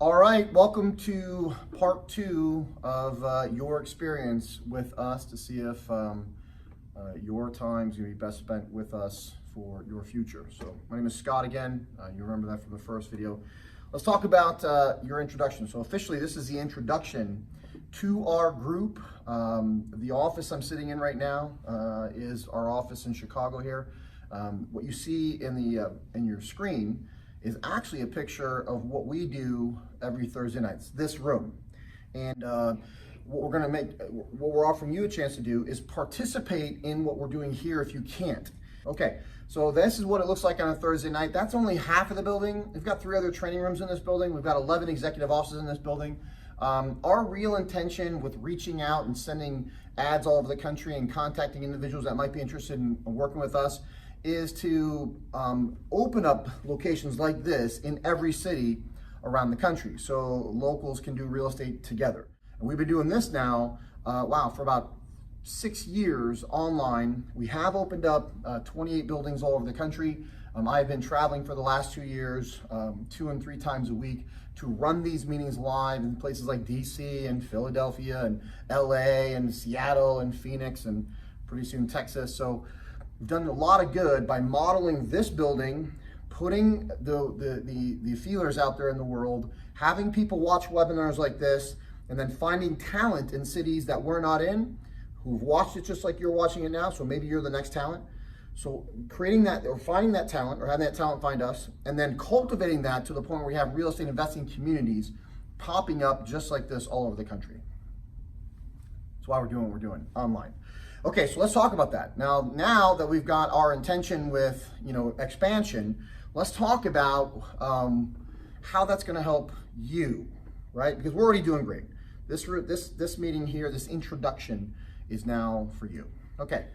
All right, welcome to part two of your experience with us to see if your time's gonna be best spent with us for your future. So my name is Scott again. You remember that from the first video. Let's talk about your introduction. So officially, this is the introduction to our group. The office I'm sitting in right now is our office in Chicago here. What you see in your screen is actually a picture of what we do every Thursday nights, this room. And what we're offering you a chance to do is participate in what we're doing here if you can't. Okay, so this is what it looks like on a Thursday night. That's only half of the building. We've got 3 other training rooms in this building. We've got 11 executive offices in this building. Our real intention with reaching out and sending ads all over the country and contacting individuals that might be interested in working with us is to open up locations like this in every city around the country so locals can do real estate together. And we've been doing this now, for about 6 years online. We have opened up 28 buildings all over the country. I've been traveling for the last 2 years, 2 and 3 times a week to run these meetings live in places like DC and Philadelphia and LA and Seattle and Phoenix and pretty soon Texas. So we've done a lot of good by modeling this building, putting the feelers out there in the world, having people watch webinars like this, and then finding talent in cities that we're not in, who've watched it just like you're watching it now, so maybe you're the next talent. So creating that, or finding that talent, or having that talent find us, and then cultivating that to the point where we have real estate investing communities popping up just like this all over the country. That's why we're doing what we're doing online. Okay, so let's talk about that. Now that we've got our intention with expansion, let's talk about how that's going to help you, right? Because we're already doing great. This meeting here, this introduction, is now for you. Okay.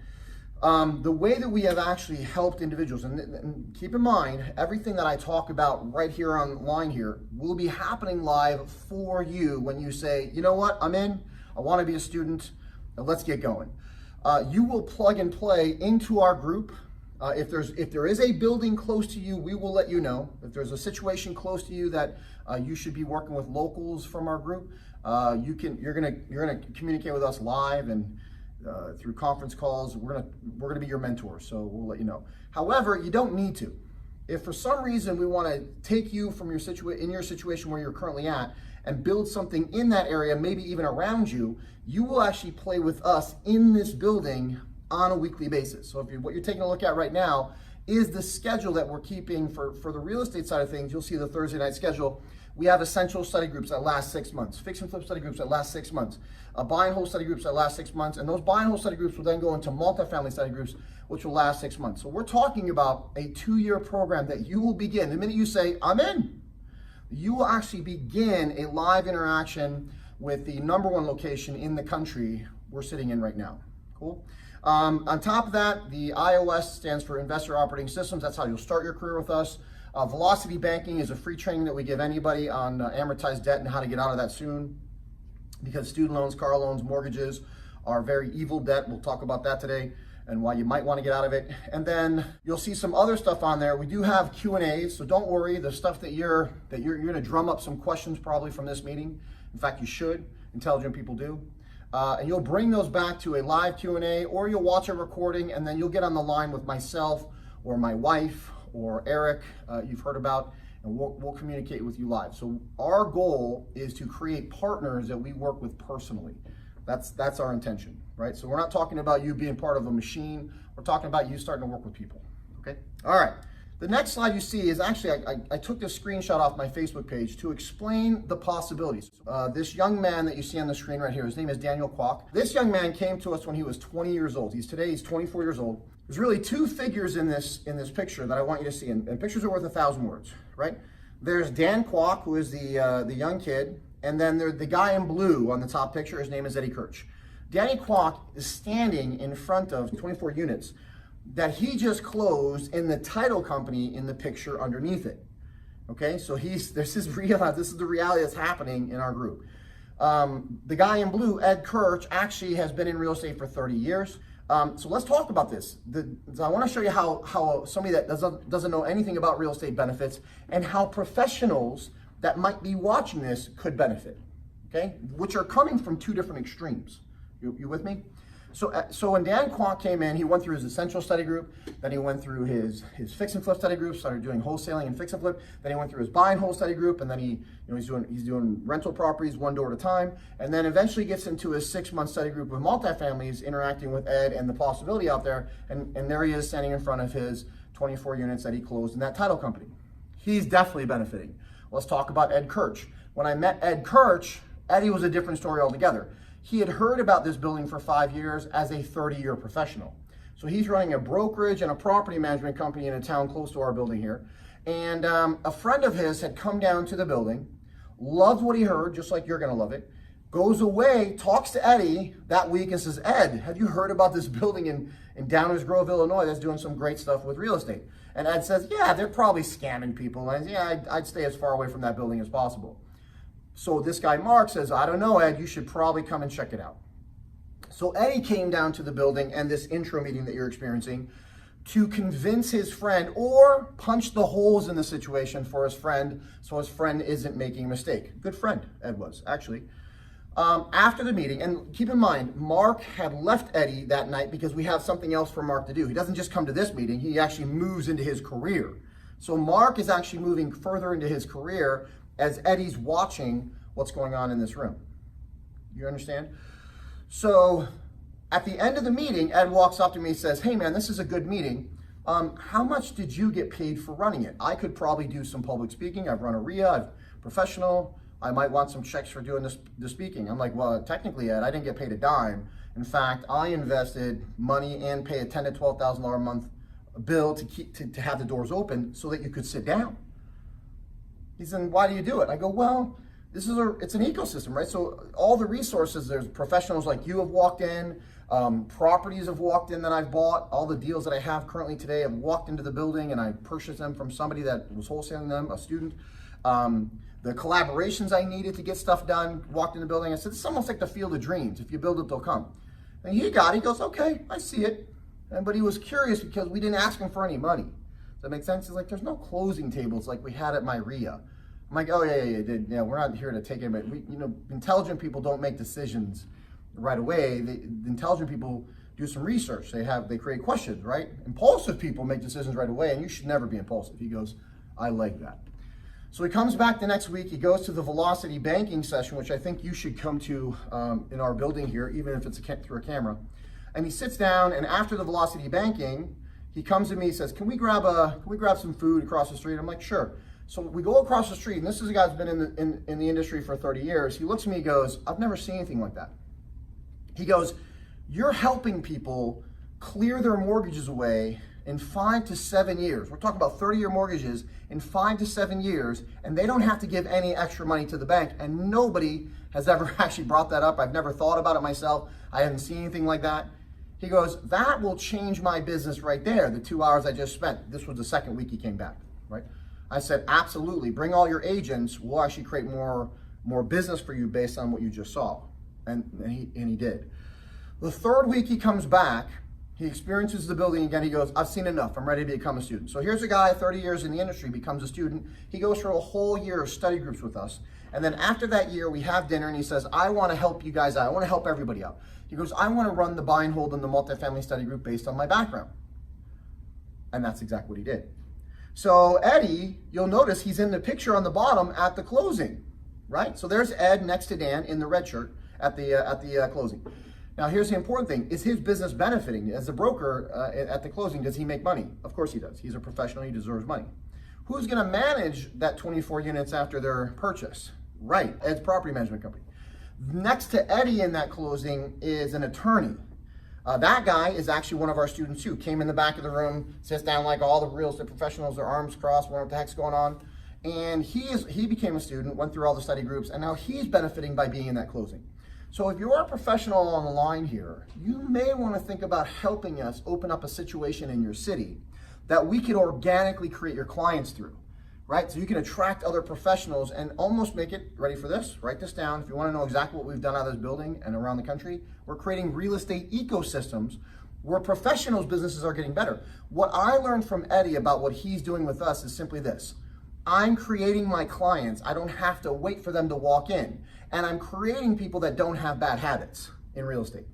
The way that we have actually helped individuals, and keep in mind, everything that I talk about right here online here will be happening live for you when you say, you know what, I'm in, I want to be a student, let's get going. You will plug and play into our group. If there is a building close to you, we will let you know. If there's a situation close to you that you should be working with locals from our group, you're gonna communicate with us live and through conference calls. We're gonna be your mentor, so we'll let you know. However, you don't need to. If for some reason we want to take you from your situation where you're currently at and build something in that area, maybe even around you, you will actually play with us in this building on a weekly basis. So what you're taking a look at right now is the schedule that we're keeping for the real estate side of things. You'll see the Thursday night schedule. We have essential study groups that last 6 months, fix and flip study groups that last 6 months, buy and hold study groups that last 6 months, and those buy and hold study groups will then go into multifamily study groups, which will last 6 months. So we're talking about a 2-year program that you will begin. The minute you say, I'm in, you will actually begin a live interaction with the #1 location in the country we're sitting in right now. Cool. On top of that, the iOS stands for Investor Operating Systems. That's how you'll start your career with us. Velocity Banking is a free training that we give anybody on amortized debt and how to get out of that soon, because student loans, car loans, mortgages are very evil debt. We'll talk about that today and why you might want to get out of it. And then you'll see some other stuff on there. We do have Q&As, so don't worry. The stuff that you're going to drum up some questions probably from this meeting. In fact, you should. Intelligent people do. And you'll bring those back to a live Q&A, or you'll watch a recording and then you'll get on the line with myself or my wife or Eric, you've heard about, and we'll communicate with you live. So our goal is to create partners that we work with personally. That's our intention, right? So we're not talking about you being part of a machine. We're talking about you starting to work with people, okay? All right. The next slide you see is actually, I took this screenshot off my Facebook page to explain the possibilities. This young man that you see on the screen right here, his name is Daniel Kwok. This young man came to us when he was 20 years old. Today he's 24 years old. There's really 2 figures in this picture that I want you to see, and pictures are worth 1,000 words, right? There's Dan Kwok, who is the young kid, and then there's the guy in blue on the top picture. His name is Eddie Kirch. Danny Kwok is standing in front of 24 units that he just closed in the title company in the picture underneath it. Okay, so this is the reality that's happening in our group. The guy in blue, Ed Kirch, actually has been in real estate for 30 years. So let's talk about this. I want to show you how somebody that doesn't know anything about real estate benefits, and how professionals that might be watching this could benefit, okay? Which are coming from two different extremes. You with me? So when Dan Kwok came in, he went through his essential study group, then he went through his fix and flip study group, started doing wholesaling and fix and flip, then he went through his buy and hold study group, and then he's doing rental properties one door at a time, and then eventually gets into his 6-month study group with multifamilies, interacting with Ed and the possibility out there, and there he is standing in front of his 24 units that he closed in that title company. He's definitely benefiting. Let's talk about Ed Kirch. When I met Ed Kirch, Eddie was a different story altogether. He had heard about this building for 5 years as a 30-year professional. So he's running a brokerage and a property management company in a town close to our building here. And a friend of his had come down to the building, loved what he heard, just like you're gonna love it, goes away, talks to Eddie that week and says, Ed, have you heard about this building in Downers Grove, Illinois that's doing some great stuff with real estate? And Ed says, yeah, they're probably scamming people. And I'd stay as far away from that building as possible. So this guy, Mark, says, I don't know, Ed, you should probably come and check it out. So Eddie came down to the building and this intro meeting that you're experiencing to convince his friend or punch the holes in the situation for his friend so his friend isn't making a mistake. Good friend, Ed was, actually. After the meeting, and keep in mind, Mark had left Eddie that night because we have something else for Mark to do. He doesn't just come to this meeting, he actually moves into his career. So Mark is actually moving further into his career as Eddie's watching what's going on in this room. You understand? So at the end of the meeting, Ed walks up to me and says, hey man, this is a good meeting. How much did you get paid for running it? I could probably do some public speaking. I've run a REI, I'm professional. I might want some checks for doing the speaking. I'm like, well, technically, Ed, I didn't get paid a dime. In fact, I invested money and pay a $10,000 to $12,000 a month bill to have the doors open so that you could sit down. He said, why do you do it? I go, well, it's an ecosystem, right? So all the resources, there's professionals like you have walked in, properties have walked in that I've bought, all the deals that I have currently today have walked into the building and I purchased them from somebody that was wholesaling them, a student. The collaborations I needed to get stuff done, walked in the building. I said, it's almost like the field of dreams. If you build it, they'll come. And he goes, okay, I see it. But he was curious because we didn't ask him for any money. Does that make sense? He's like, there's no closing tables like we had at my REIA. I'm like, oh yeah, we're not here to take it, but intelligent people don't make decisions right away. The intelligent people do some research. They create questions, right? Impulsive people make decisions right away, and you should never be impulsive. He goes, I like that. So he comes back the next week, he goes to the velocity banking session, which I think you should come to in our building here, even if it's through a camera. And he sits down, and after the velocity banking, he comes to me, he says, can we grab some food across the street? I'm like, sure. So we go across the street, and this is a guy who's been in the industry for 30 years. He looks at me, he goes, I've never seen anything like that. He goes, you're helping people clear their mortgages away in 5 to 7 years. We're talking about 30-year mortgages in 5 to 7 years, and they don't have to give any extra money to the bank. And nobody has ever actually brought that up. I've never thought about it myself. I haven't seen anything like that. He goes, that will change my business right there, the 2 hours I just spent. This was the second week he came back, right? I said, absolutely, bring all your agents. We'll actually create more business for you based on what you just saw. And he did. The third week he comes back, he experiences the building again. He goes, I've seen enough. I'm ready to become a student. So here's a guy, 30 years in the industry, becomes a student. He goes through a whole year of study groups with us. And then after that year, we have dinner, and he says, I want to help you guys out. I want to help everybody out. He goes, I want to run the buy and hold in the multifamily study group based on my background. And that's exactly what he did. So Eddie, you'll notice he's in the picture on the bottom at the closing, right? So there's Ed next to Dan in the red shirt at the closing. Now, here's the important thing. Is his business benefiting? As a broker at the closing, does he make money? Of course he does. He's a professional. He deserves money. Who's going to manage that 24 units after their purchase? Right, Ed's property management company. Next to Eddie in that closing is an attorney. That guy is actually one of our students too. Came in the back of the room, sits down like all the real estate professionals, their arms crossed, wondering what the heck's going on. And he became a student, went through all the study groups, and now he's benefiting by being in that closing. So if you're a professional on the line here, you may want to think about helping us open up a situation in your city that we could organically create your clients through, right? So you can attract other professionals and almost make it, ready for this? Write this down. If you want to know exactly what we've done out of this building and around the country, we're creating real estate ecosystems where professionals' businesses are getting better. What I learned from Eddie about what he's doing with us is simply this. I'm creating my clients. I don't have to wait for them to walk in. And I'm creating people that don't have bad habits in real estate.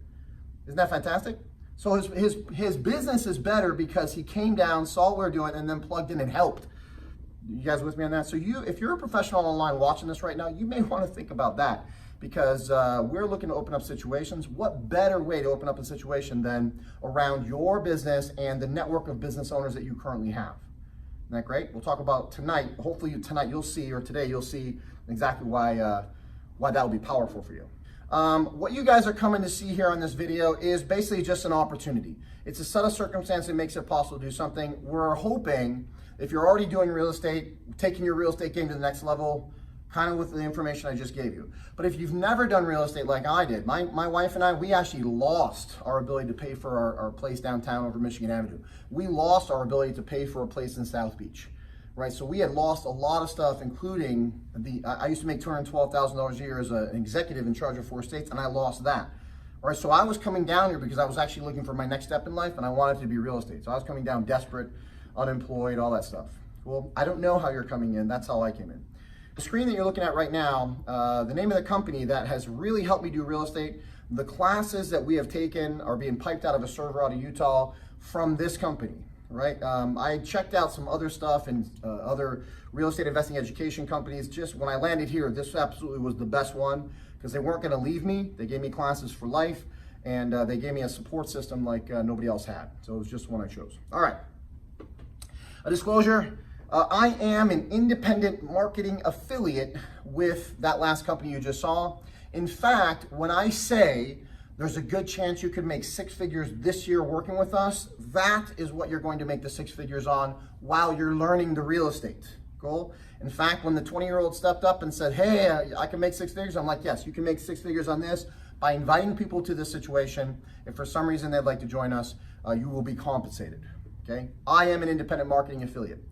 Isn't that fantastic? So his business is better because he came down, saw what we're doing, and then plugged in and helped. You guys with me on that? So if you're a professional online watching this right now, you may want to think about that, because we're looking to open up situations. What better way to open up a situation than around your business and the network of business owners that you currently have? Isn't that great? We'll talk about tonight. Hopefully tonight you'll see, or today you'll see exactly why that will be powerful for you. What you guys are coming to see here on this video is basically just an opportunity. It's a set of circumstances that makes it possible to do something. We're hoping, if you're already doing real estate, taking your real estate game to the next level, kind of with the information I just gave you. But if you've never done real estate like I did, my wife and I, we actually lost our ability to pay for our place downtown over Michigan Avenue. We lost our ability to pay for a place in South Beach, right? So we had lost a lot of stuff, including I used to make $212,000 a year as an executive in charge of 4 states, and I lost that. All right, so I was coming down here because I was actually looking for my next step in life, and I wanted to be real estate. So I was coming down desperate, unemployed, all that stuff. Well, I don't know how you're coming in. That's how I came in. The screen that you're looking at right now, the name of the company that has really helped me do real estate, the classes that we have taken are being piped out of a server out of Utah from this company, right? I checked out some other stuff in other real estate investing education companies. Just when I landed here, this absolutely was the best one, because they weren't gonna leave me. They gave me classes for life, and they gave me a support system like nobody else had. So it was just one I chose. All right, a disclosure. I am an independent marketing affiliate with that last company you just saw. In fact, when I say there's a good chance you could make 6 figures this year working with us, that is what you're going to make the 6 figures on while you're learning the real estate. Cool? In fact, when the 20-year-old stepped up and said, hey, I can make 6 figures, I'm like, yes, you can make 6 figures on this by inviting people to this situation. If for some reason they'd like to join us, you will be compensated. Okay? I am an independent marketing affiliate.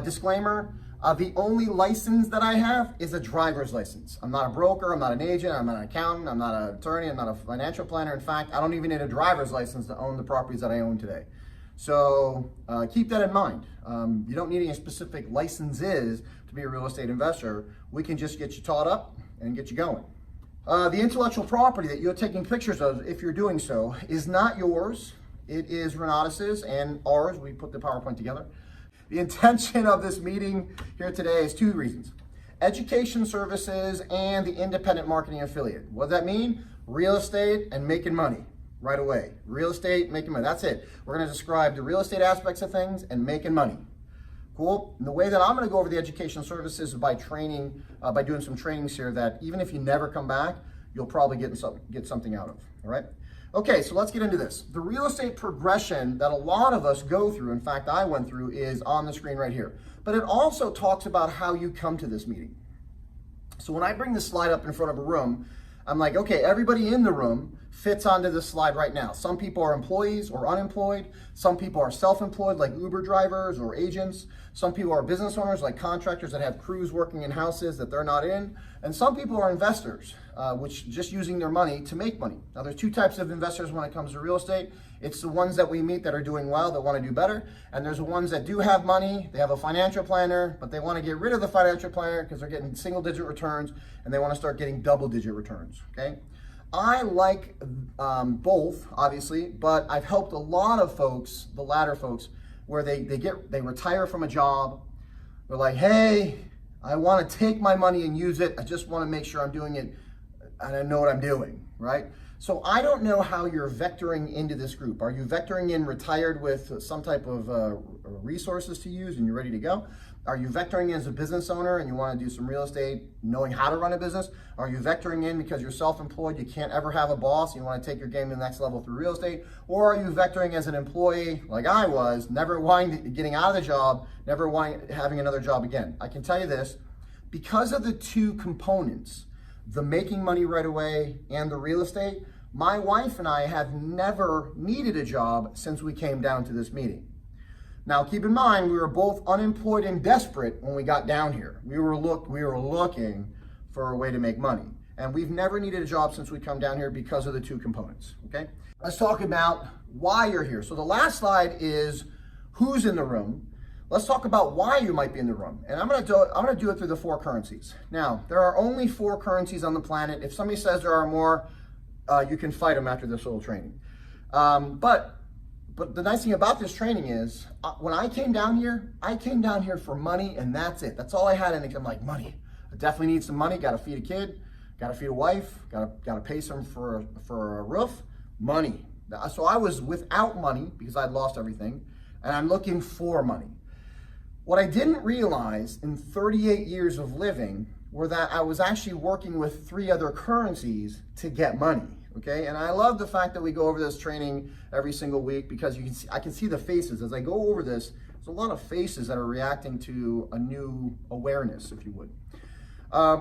Disclaimer, the only license that I have is a driver's license. I'm not a broker, I'm not an agent, I'm not an accountant, I'm not an attorney, I'm not a financial planner. In fact, I don't even need a driver's license to own the properties that I own today. So keep that in mind. You don't need any specific licenses to be a real estate investor. We can just get you taught up and get you going. The intellectual property that you're taking pictures of, if you're doing so, is not yours. It is Renatus's and ours. We put the PowerPoint together. The intention of this meeting here today is 2 reasons: education services and the independent marketing affiliate. What does that mean? Real estate and making money right away. Real estate, making money. That's it. We're going to describe the real estate aspects of things and making money. Cool. And the way that I'm going to go over the education services is by training, by doing some trainings here that even if you never come back, you'll probably get something out of. All right. Okay, so let's get into this. The real estate progression that a lot of us go through, in fact, I went through, is on the screen right here. But it also talks about how you come to this meeting. So when I bring this slide up in front of a room, I'm like, okay, everybody in the room fits onto this slide right now. Some people are employees or unemployed. Some people are self-employed, like Uber drivers or agents. Some people are business owners, like contractors that have crews working in houses that they're not in. And some people are investors, which just using their money to make money. Now, there's 2 types of investors when it comes to real estate. It's the ones that we meet that are doing well, that want to do better. And there's the ones that do have money, they have a financial planner, but they want to get rid of the financial planner because they're getting single-digit returns and they want to start getting double-digit returns, okay? I like both, obviously, but I've helped a lot of folks, the latter folks, where they retire from a job. They're like, hey, I want to take my money and use it. I just want to make sure I'm doing it and I know what I'm doing, right? So I don't know how you're vectoring into this group. Are you vectoring in retired with some type of resources to use and you're ready to go? Are you vectoring in as a business owner and you want to do some real estate, knowing how to run a business? Are you vectoring in because you're self-employed, you can't ever have a boss, you want to take your game to the next level through real estate? Or are you vectoring as an employee, like I was, never wanting getting out of the job, never wanting having another job again? I can tell you this, because of the 2 components, the making money right away and the real estate, my wife and I have never needed a job since we came down to this meeting. Now, keep in mind, we were both unemployed and desperate when we got down here. We were looking for a way to make money. And we've never needed a job since we come down here because of the 2 components, okay? Let's talk about why you're here. So the last slide is who's in the room. let's talk about why you might be in the room. And I'm gonna do it through the 4 currencies. Now, there are only 4 currencies on the planet. If somebody says there are more, you can fight them after this little training. But the nice thing about this training is, when I came down here for money, and that's it. That's all I had, and I'm like, money. I definitely need some money. Got to feed a kid. Got to feed a wife. Got to pay some for a roof. Money. So I was without money because I'd lost everything, and I'm looking for money. What I didn't realize in 38 years of living were that I was actually working with 3 other currencies to get money. Okay, and I love the fact that we go over this training every single week, because I can see the faces as I go over this. There's a lot of faces that are reacting to a new awareness, if you would.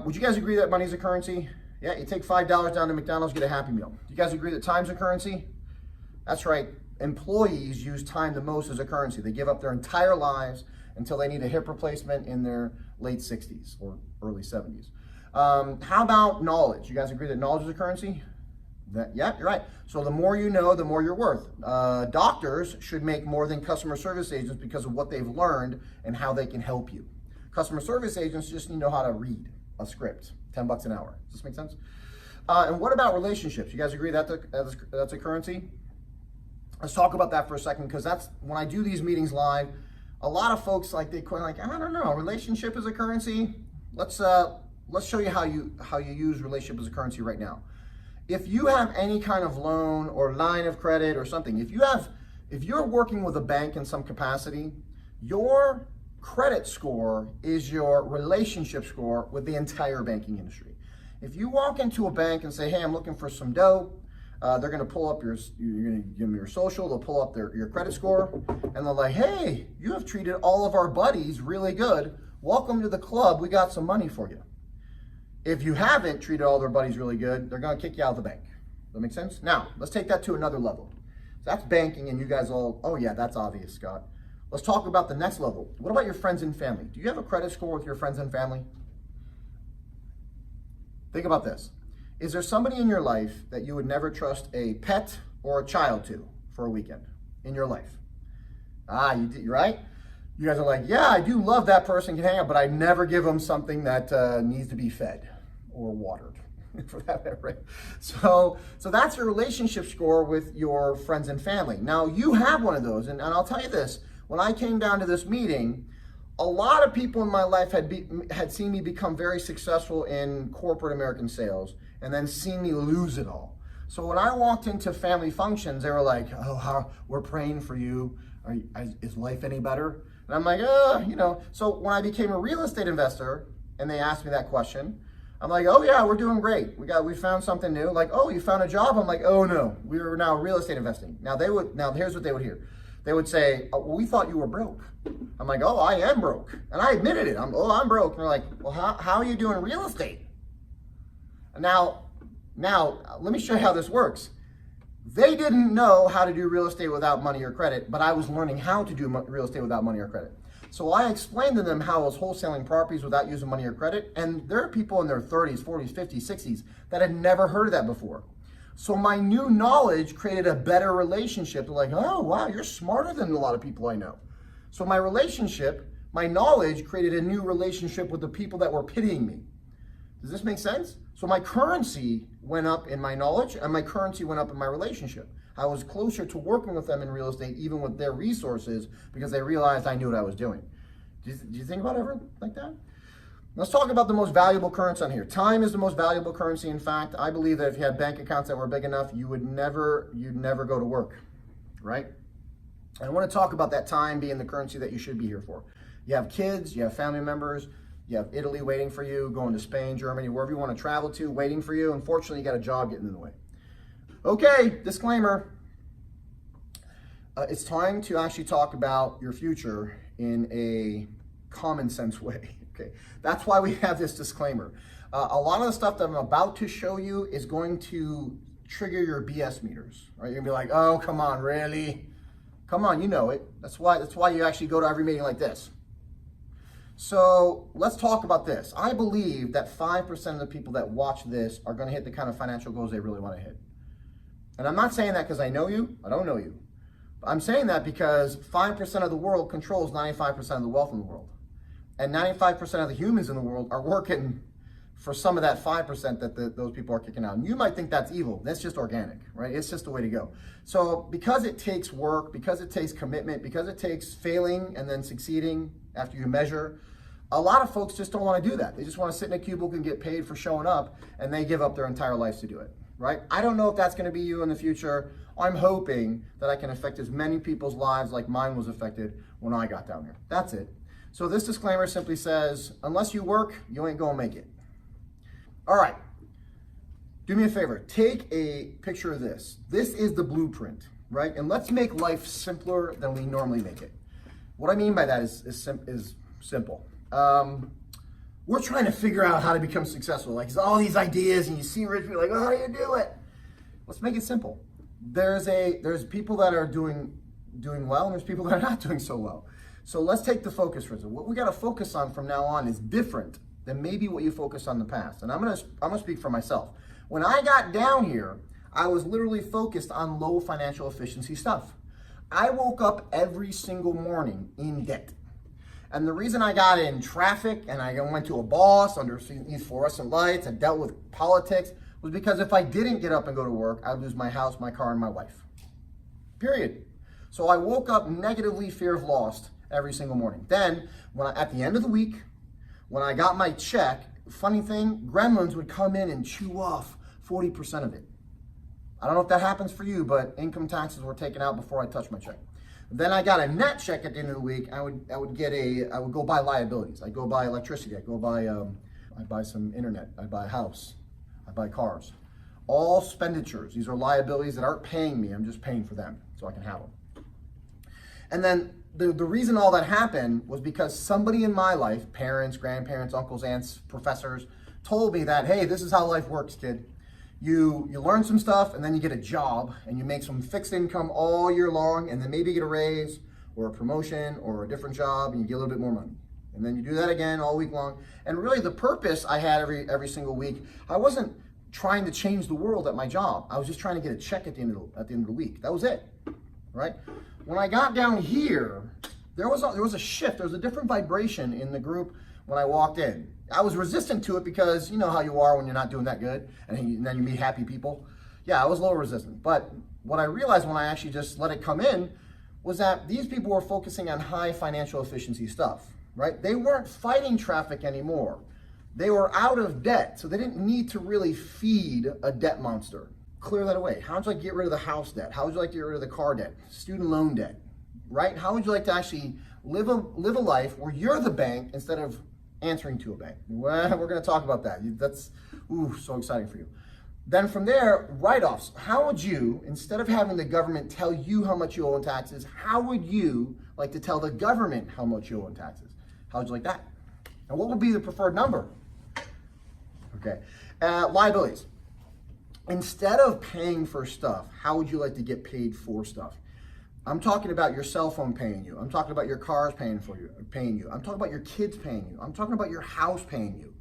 Would you guys agree that money is a currency? Yeah, you take $5 down to McDonald's, get a Happy Meal. Do you guys agree that time's a currency? That's right. Employees use time the most as a currency. They give up their entire lives until they need a hip replacement in their late 60s or early 70s. How about knowledge? You guys agree that knowledge is a currency? Yeah, you're right. So the more you know, the more you're worth. Doctors should make more than customer service agents because of what they've learned and how they can help you. Customer service agents just need to know how to read a script. $10 an hour. Does this make sense? And what about relationships? You guys agree that that's a currency? Let's talk about that for a second, because that's when I do these meetings live. A lot of folks I don't know, relationship is a currency. Let's show you how you use relationship as a currency right now. If you have any kind of loan or line of credit or something, if you're working with a bank in some capacity, your credit score is your relationship score with the entire banking industry. If you walk into a bank and say, hey, I'm looking for some dough, they're gonna pull up you're gonna give them your social, they'll pull up your credit score, and they're like, hey, you have treated all of our buddies really good. Welcome to the club, we got some money for you. If you haven't treated all their buddies really good, they're gonna kick you out of the bank. Does that make sense? Now, let's take that to another level. So that's banking, and you guys all, oh yeah, that's obvious, Scott. Let's talk about the next level. What about your friends and family? Do you have a credit score with your friends and family? Think about this. Is there somebody in your life that you would never trust a pet or a child to for a weekend in your life? You're right? You guys are like, yeah, I do love that person, can hang out, but I never give them something that needs to be fed or watered, for that matter, right? So that's your relationship score with your friends and family. Now, you have one of those, and I'll tell you this. When I came down to this meeting, a lot of people in my life had seen me become very successful in corporate American sales, and then seen me lose it all. So when I walked into family functions, they were like, oh, we're praying for you. Is life any better? And I'm like, So when I became a real estate investor and they asked me that question, I'm like, oh yeah, we're doing great. We found something new. Like, oh, you found a job? I'm like, oh no, we are now real estate investing. Now here's what they would hear. They would say, oh, well, we thought you were broke. I'm like, oh, I am broke. And I admitted it. I'm broke. And they're like, well, how are you doing real estate? Now, let me show you how this works. They didn't know how to do real estate without money or credit, but I was learning how to do real estate without money or credit. So I explained to them how I was wholesaling properties without using money or credit, and there are people in their 30s, 40s, 50s, 60s that had never heard of that before. So my new knowledge created a better relationship. They're like, oh, wow, you're smarter than a lot of people I know. So my knowledge created a new relationship with the people that were pitying me. Does this make sense? So my currency went up in my knowledge, and my currency went up in my relationship. I was closer to working with them in real estate, even with their resources, because they realized I knew what I was doing. Do you think about it ever like that? Let's talk about the most valuable currency on here. Time is the most valuable currency. In fact, I believe that if you had bank accounts that were big enough, you'd never go to work, right? I want to talk about that time being the currency that you should be here for. You have kids, you have family members, you have Italy waiting for you, going to Spain, Germany, wherever you want to travel to, waiting for you. Unfortunately, you got a job getting in the way. Okay, disclaimer. It's time to actually talk about your future in a common sense way. Okay, that's why we have this disclaimer. A lot of the stuff that I'm about to show you is going to trigger your BS meters. Right? You're gonna be like, oh, come on, really? Come on, you know it. That's why you actually go to every meeting like this. So let's talk about this. I believe that 5% of the people that watch this are going to hit the kind of financial goals they really want to hit. And I'm not saying that because I know you. I don't know you. I'm saying that because 5% of the world controls 95% of the wealth in the world. And 95% of the humans in the world are working for some of that 5% that those people are kicking out. And you might think that's evil. That's just organic, right? It's just the way to go. So because it takes work, because it takes commitment, because it takes failing and then succeeding after you measure, a lot of folks just don't want to do that. They just want to sit in a cubicle and get paid for showing up, and they give up their entire lives to do it, right? I don't know if that's going to be you in the future. I'm hoping that I can affect as many people's lives like mine was affected when I got down here. That's it. So this disclaimer simply says, unless you work, you ain't gonna make it. All right, do me a favor, take a picture of this. This is the blueprint, right? And let's make life simpler than we normally make it. What I mean by that is simple. We're trying to figure out how to become successful. Like, there's all these ideas and you see rich people like, oh, how do you do it? Let's make it simple. There's people that are doing well, and there's people that are not doing so well. So let's take the focus for it. What we got to focus on from now on is different than maybe what you focused on in the past. And I'm gonna speak for myself. When I got down here, I was literally focused on low financial efficiency stuff. I woke up every single morning in debt. And the reason I got in traffic and I went to a boss under these fluorescent lights and dealt with politics was because if I didn't get up and go to work, I'd lose my house, my car, and my wife. Period. So I woke up negatively fear of loss every single morning. Then, at the end of the week, when I got my check, funny thing, gremlins would come in and chew off 40% of it. I don't know if that happens for you, but income taxes were taken out before I touched my check. Then I got a net check at the end of the week. I would go buy liabilities. I'd go buy electricity. I'd buy some internet. I'd buy a house. I'd buy cars. All expenditures. These are liabilities that aren't paying me. I'm just paying for them so I can have them. And then the reason all that happened was because somebody in my life, parents, grandparents, uncles, aunts, professors, told me that, hey, this is how life works, kid. You learn some stuff and then you get a job and you make some fixed income all year long and then maybe get a raise or a promotion or a different job and you get a little bit more money. And then you do that again all week long. And really the purpose I had every single week, I wasn't trying to change the world at my job. I was just trying to get a check at the end of the week. That was it, right? When I got down here, there was a shift. There was a different vibration in the group when I walked in. I was resistant to it because you know how you are when you're not doing that good, and then you meet happy people. Yeah, I was a little resistant. But what I realized when I actually just let it come in was that these people were focusing on high financial efficiency stuff, right? They weren't fighting traffic anymore. They were out of debt, so they didn't need to really feed a debt monster. Clear that away. How would you like to get rid of the house debt? How would you like to get rid of the car debt, student loan debt, right? How would you like to actually live a life where you're the bank instead of answering to a bank? Well, we're going to talk about that. That's so exciting for you. Then from there, write-offs. How would you, instead of having the government tell you how much you owe in taxes, how would you like to tell the government how much you owe in taxes? How would you like that? And what would be the preferred number? Okay. Liabilities. Instead of paying for stuff, how would you like to get paid for stuff? I'm talking about your cell phone paying you. I'm talking about your cars paying you. I'm talking about your kids paying you. I'm talking about your house paying you.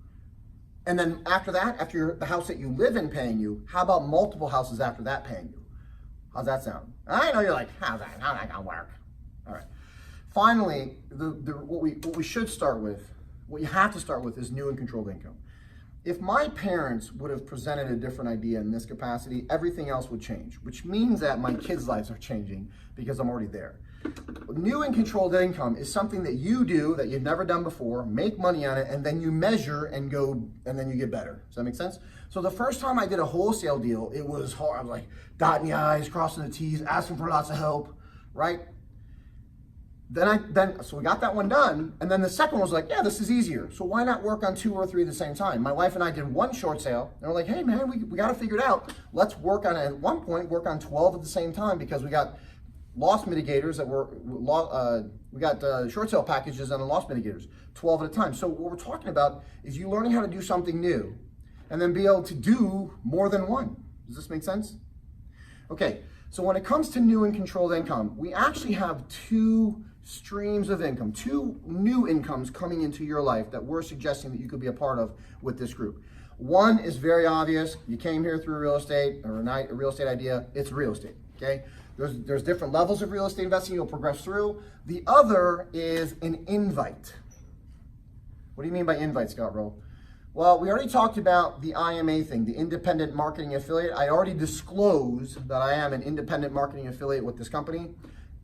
And then after that, after the house that you live in paying you, how about multiple houses after that paying you? How's that sound? I know you're like, how's that gonna work? All right. Finally, what we should start with, what you have to start with is new and controlled income. If my parents would have presented a different idea in this capacity, everything else would change, which means that my kids' lives are changing because I'm already there. New and controlled income is something that you do that you've never done before, make money on it, and then you measure and then you get better. Does that make sense? So the first time I did a wholesale deal, it was hard. I was like dotting the I's, crossing the T's, asking for lots of help, right? So we got that one done, and then the second one was like, yeah, this is easier. So why not work on 2 or 3 at the same time? My wife and I did one short sale, and we're like, hey man, we got to figure it out. Let's work on, at one point, work on 12 at the same time because we got loss mitigators that we got short sale packages and loss mitigators, 12 at a time. So what we're talking about is you learning how to do something new and then be able to do more than one. Does this make sense? Okay, so when it comes to new and controlled income, we actually have 2 streams of income, 2 new incomes coming into your life that we're suggesting that you could be a part of with this group. One is very obvious. You came here through real estate or a real estate idea. It's real estate. okay? There's different levels of real estate investing you'll progress through. The other is an invite. What do you mean by invite, Scott Rowe? Well, we already talked about the IMA thing, the independent marketing affiliate. I already disclosed that I am an independent marketing affiliate with this company.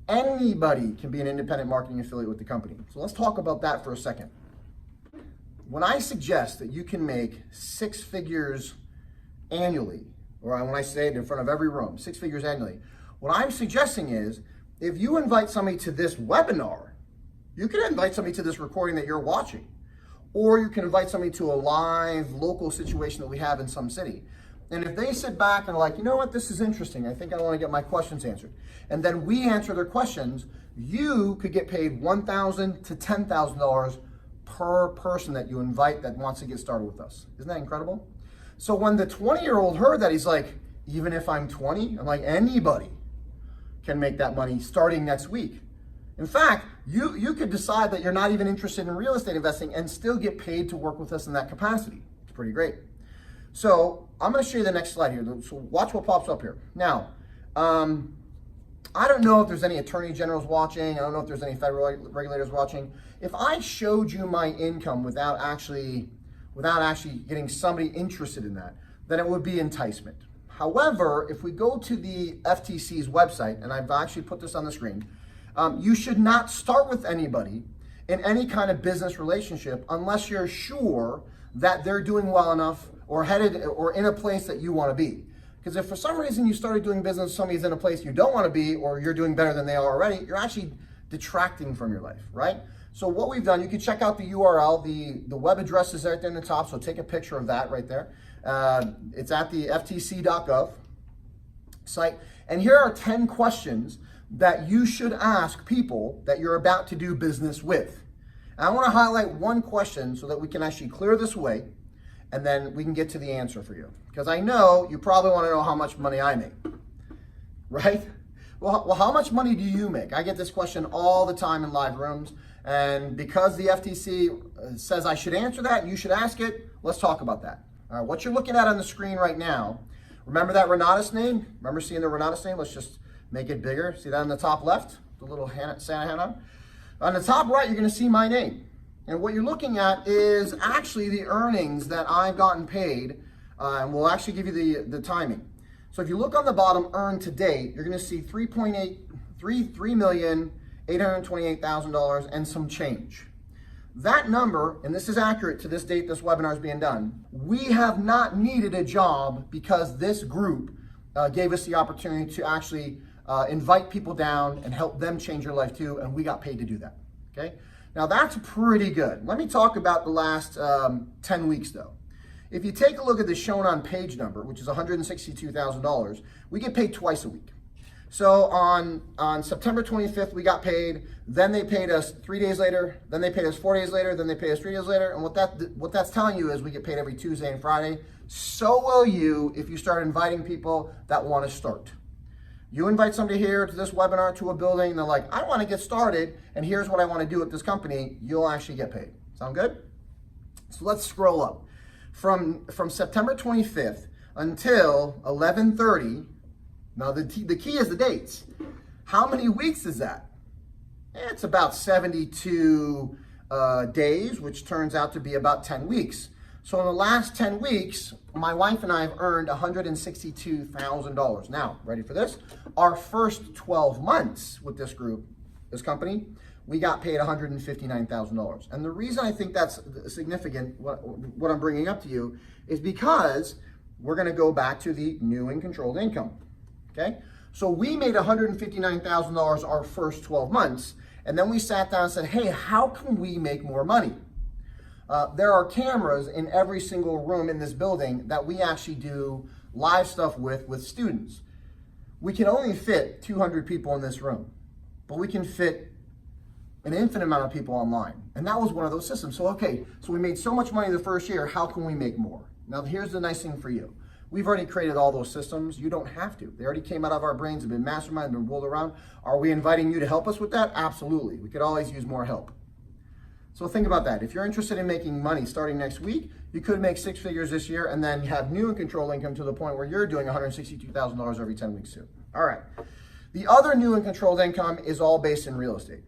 Anybody can be an independent marketing affiliate with the company. So let's talk about that for a second. When I suggest that you can make 6 figures annually, or when I say it in front of every room, 6 figures annually, what I'm suggesting is if you invite somebody to this webinar, you can invite somebody to this recording that you're watching, or you can invite somebody to a live local situation that we have in some city. And if they sit back and are like, you know what, this is interesting, I think I want to get my questions answered, and then we answer their questions, you could get paid $1,000 to $10,000 per person that you invite that wants to get started with us. Isn't that incredible? So when the 20-year-old heard that, he's like, even if I'm 20, I'm like, anybody can make that money starting next week. In fact, you could decide that you're not even interested in real estate investing and still get paid to work with us in that capacity. It's pretty great. So I'm going to show you the next slide here. So watch what pops up here. Now, I don't know if there's any attorney generals watching. I don't know if there's any federal regulators watching. If I showed you my income without actually getting somebody interested in that, then it would be enticement. However, if we go to the FTC's website, and I've actually put this on the screen, you should not start with anybody in any kind of business relationship unless you're sure that they're doing well enough or headed or in a place that you want to be. Because if for some reason you started doing business, somebody's in a place you don't want to be, or you're doing better than they are already, you're actually detracting from your life, right? So what we've done, you can check out the URL, the web address is right there in the top, so take a picture of that right there. It's at the ftc.gov site. And here are 10 questions that you should ask people that you're about to do business with. And I want to highlight one question so that we can actually clear this away, and then we can get to the answer for you. Because I know you probably want to know how much money I make, right? Well, how much money do you make? I get this question all the time in live rooms. And because the FTC says I should answer that and you should ask it, let's talk about that. All right, what you're looking at on the screen right now, remember that Renatus name? Remember seeing the Renatus name? Let's just make it bigger. See that on the top left? The little Santa hat on the top right, you're going to see my name. And what you're looking at is actually the earnings that I've gotten paid, and we'll actually give you the timing. So if you look on the bottom, earned to date, you're going to see $3,828,000 and some change. That number, and this is accurate to this date this webinar is being done, we have not needed a job because this group gave us the opportunity to actually invite people down and help them change their life too, and we got paid to do that, okay? Now that's pretty good. Let me talk about the last 10 weeks though. If you take a look at the shown on page number, which is $162,000, we get paid twice a week. So on September 25th, we got paid, then they paid us 3 days later, then they paid us 4 days later, then they paid us 3 days later, and what that's telling you is we get paid every Tuesday and Friday. So will you if you start inviting people that want to start. You invite somebody here to this webinar, to a building, and they're like, I want to get started, and here's what I want to do at this company, you'll actually get paid. Sound good? So let's scroll up. From September 25th until 11:30, now the key is the dates. How many weeks is that? It's about 72 days, which turns out to be about 10 weeks. So in the last 10 weeks, my wife and I have earned $162,000. Now, ready for this? Our first 12 months with this group, this company, we got paid $159,000. And the reason I think that's significant, what I'm bringing up to you, is because we're going to go back to the new and controlled income. Okay? So we made $159,000 our first 12 months, and then we sat down and said, hey, how can we make more money? There are cameras in every single room in this building that we actually do live stuff with students. We can only fit 200 people in this room, but we can fit an infinite amount of people online. And that was one of those systems. So, okay, so we made so much money the first year, how can we make more? Now, here's the nice thing for you. We've already created all those systems. You don't have to. They already came out of our brains, have been masterminded, been rolled around. Are we inviting you to help us with that? Absolutely. We could always use more help. So think about that. If you're interested in making money starting next week, you could make 6 figures this year and then have new and controlled income to the point where you're doing $162,000 every 10 weeks too. All right. The other new and controlled income is all based in real estate.